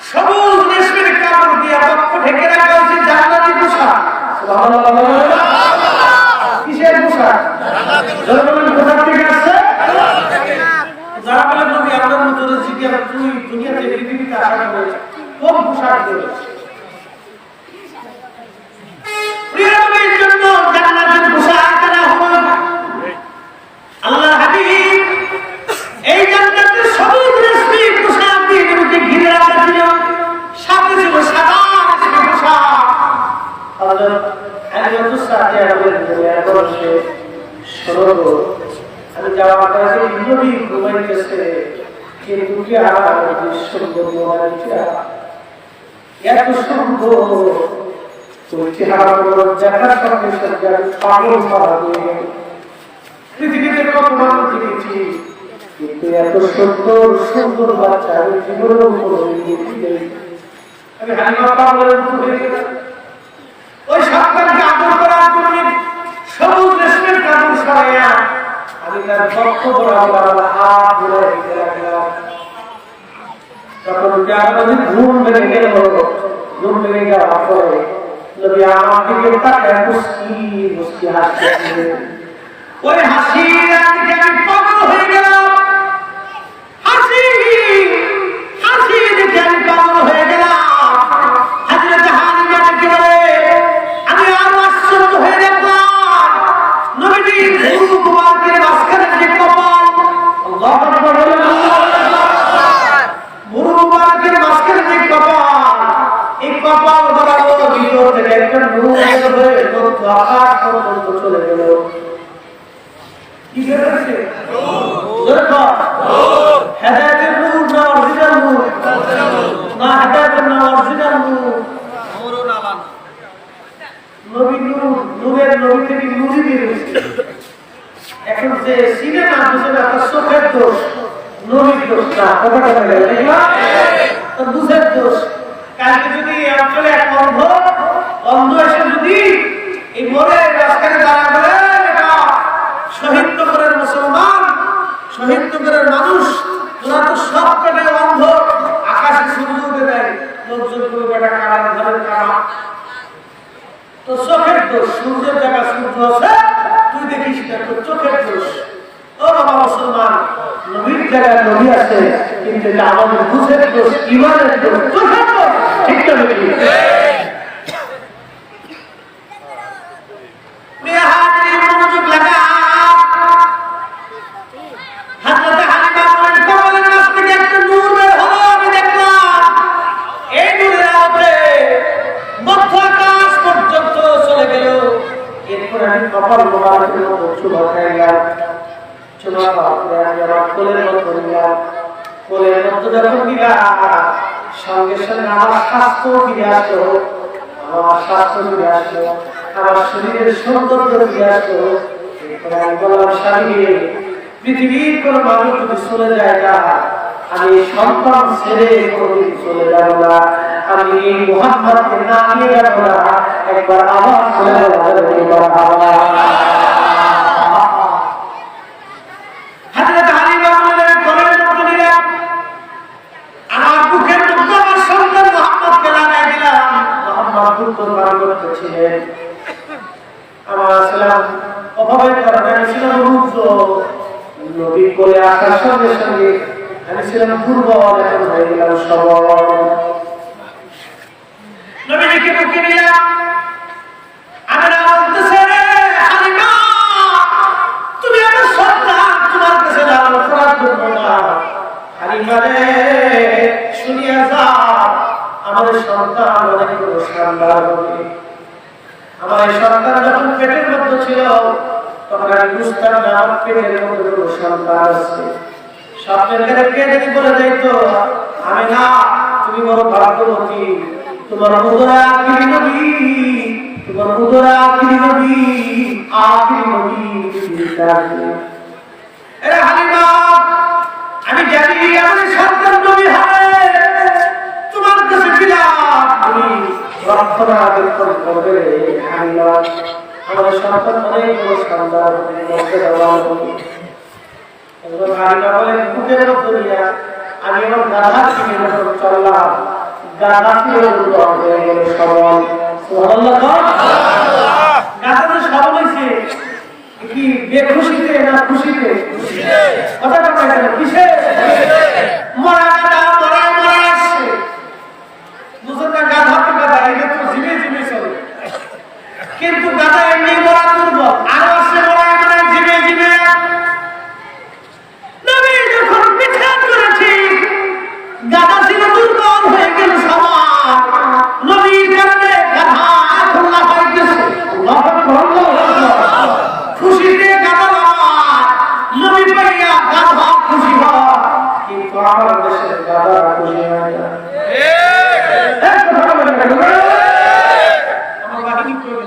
সবুজ রেশমের কাপড় দিয়ে বক্ষ ঢেকে রাখা হয়েছে জান্নাতি পোশাক। সুবহানাল্লাহ। কিসের পোশাক? জান্নাতি পোশাক থেকে আসছে। যারা বলেন নবী আপনার মতো জিজ্ঞাসা তুই দুনিয়াতে পৃথিবীতে আসার পরে কোন পোশাক দেবে? প্রিয় নবীর জন্য জান্নাতের পোশাক কেনা হবে। আল্লাহর হাবিব এই জান্নাতের সবুজ রেশমের পোশাক দিয়ে নবীকে ঘিরে রাখা ছিল। সাথে ছিল সাদা রেশমের পোশাক। হযরত হালিমা সাদিয়া রাদিয়াল্লাহু আনহা শোনো আমি যাওয়ার পরে নবী ঘুমাইতেছে কিন্তু কি আর সুন্দর মহিলা এত সুন্দর তুমি চেহারা করে দেখার সঙ্গে সঙ্গে পাগল মারা দিয়ে পৃথিবীতে কত মানুষ দেখেছি কিন্তু এত সুন্দর সুন্দর বাচ্চা আমি জীবনেও কোনোদিন দেখিনি। আমি হালিমা পাগলের মতো হয়ে গেলাম। ওই সন্তানকে আদর করার জন্য সবুজ রেশমের কাপড় সরাইয়া আমি তার বক্ষ বরাবর হাত ধরে রেখে রাখলাম। তখন আমাদের ঘুম ভেঙে গেল। ঘুম ভেঙে যাওয়ার পরে নবী আমার দিকে তাকায় মুস্কি মুস্কি হাসছে। ওই হাসি দেখে আমি পাগল হয়ে গেলাম। হাসি হাসি দেখে আমি পাগল হয়ে গেলাম। হযরত হালিমা দেখে আমি আরো আশ্চর্য হয়ে দেখলাম নবীজির মুখ মুবারকের মাঝখানে যে কপাল, আল্লাহু আকবার, মুখ মুবারকের মাঝখানে যে কপাল, এই কপাল বরাবর ভিতর থেকে একটা নূর হয়ে মধ্য আকাশ পর্যন্ত চলে গেল। কি হয়েছে? হেদায়েতের নূর না অরিজিনাল নূর? না হেদায়েতের না অরিজিনাল নূর। নবী নূর, নূরের নবী থেকে নূরই বের হয়েছে। এখন যে সিনেমা বুঝে না তার চোখের দোষ, নবীর দোষ না। কথাটা বলে দেখলা তার বুঝের দোষ। কালকে যদি এই অঞ্চলে এক অন্ধ এসে যদি এই মোড়ে রাস্তায় দাঁড়া করে এটা শহীদ নগরের মুসলমান, শহীদ নগরের মানুষ, ওরা তো সব পেটে অন্ধ, আকাশে সূর্য উঠে দেয়, লোকজন করবে এটা কারণ ধরে কারা তো চোখের দোষ। সূর্যের জায়গা সূর্য আছে, তুই দেখিস না, তোর চোখের দোষ। ও বাবা মুসলমান, নবীর জায়গায় নবী আছে কিন্তু এটা আমাদের বুঝের দোষ, ইমানের দোষ, চোখের দোষ। ঠিক না নাকি? মনোযোগ লাগা। হযরত হালিমা বলেন কপালের কাছ থেকে একটা নূর বের হলো। আমি দেখলাম এই নূরের আলোতে মধ্য আকাশ পর্যন্ত চলে গেল। এরপর আমি কপাল মোবারকের মতো চুমা খাইলাম। চুমা খাওয়াতে আমি আমার কোলের মধ্যে নিলাম। কোলের মধ্যে যখন দিলাম সঙ্গে সঙ্গে আমার স্বাস্থ্য ফিরে আসলো। আমার স্বাস্থ্য ফিরে আসলো, আমার শরীরের সৌন্দর্য ফিরে আসলো। এরপর আমি বললাম স্বামী, পৃথিবীর কোন মানুষ যদি চলে যায় না, আমি সন্তান ছেড়ে কোনদিন চলে যাব না। আমি এই মুহাম্মদকে না নিয়ে যাব না। একবার আমার চলে যাব। হযরত হালিমা বলেন কোলের মধ্যে নিলাম, আমার বুকের মধ্যে আমার সন্তান মুহাম্মদকে লাগাই দিলাম। মুহাম্মদ কুরবান করতেছিলেন। আমার সালাম অভাবের কারণে আমি ছিলাম রুদ্ধ। নবী কোলে আসার সঙ্গে সঙ্গে আমি ছিলাম দুর্বল, এখন হয়ে গেলাম সবল। নবীকে বুকে নিলাম। আমরা বলতেছে হালিমা তুমি আমার সন্তান, তোমার কাছে যাও অপরাধ করবো না। হালিমা রে শুনিয়া যা, আমাদের সন্তান অনেক বড় শানদার হবে। আমার এই সন্তান যখন পেটের মধ্যে ছিল তখন আমি বুঝতাম না আমার পেটের মধ্যে কোনো সন্তান আছে। স্বপ্নের কে যদি বলে যাইতো আমি না তুমি বড় ভাগ্যবতী, তোমার উদরা আখিরি নবী, তোমার উদরা আখিরি নবী, আখিরি নবী। এরা হালিমা, আমি জানি আমাদের সন্তান নবী হবে, তোমার কাছে বিলাপ তুমি প্রার্থনা করবে। হালিমা, আমাদের সন্তান অনেক বড় সন্তান, আমি আমার গাধা থেকে চললাম, গাধা গাধা সবল হয়েছে কি বেখুশিতে না খুশিতে? কথা কিসে মরা গাধা মরায় মরায় আসছে, বুঝলেন না? গাধা তো গাধা, এটা তো জিমে জিমে চলে, কিন্তু গাধা এমনি মরা দুর্বল, আরো আসছে মরায় মরায় জিমে জিমে। গাধা ছিল দুর্বল হয়ে গেল সবার, নবীর কারণে গাধা এখন লাফাই গেছে, খুশিতে গাধা লাফায়, নবী পাইয়া গাধা খুশি হয়, কিন্তু আমার দেশের গাধা খুশি হয় না। আমার বাহিনী করে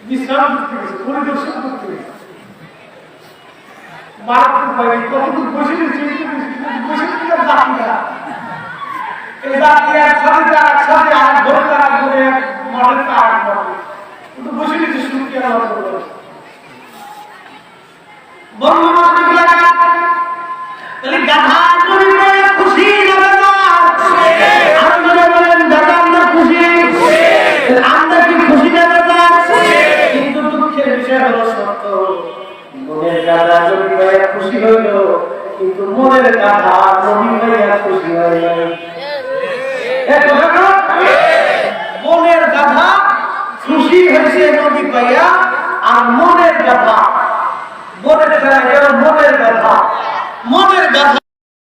বিশ্রাম পরিদর্শন করতে মারাত্মক ভাবে কতটুকু বসে খুশি হইল, কিন্তু মনের গাধা নবী ভাইয়া খুশি হয় নাই। মনের গাধা খুশি হয়েছে নবী ভাইয়া, আর মনের গাধা মনের গাধা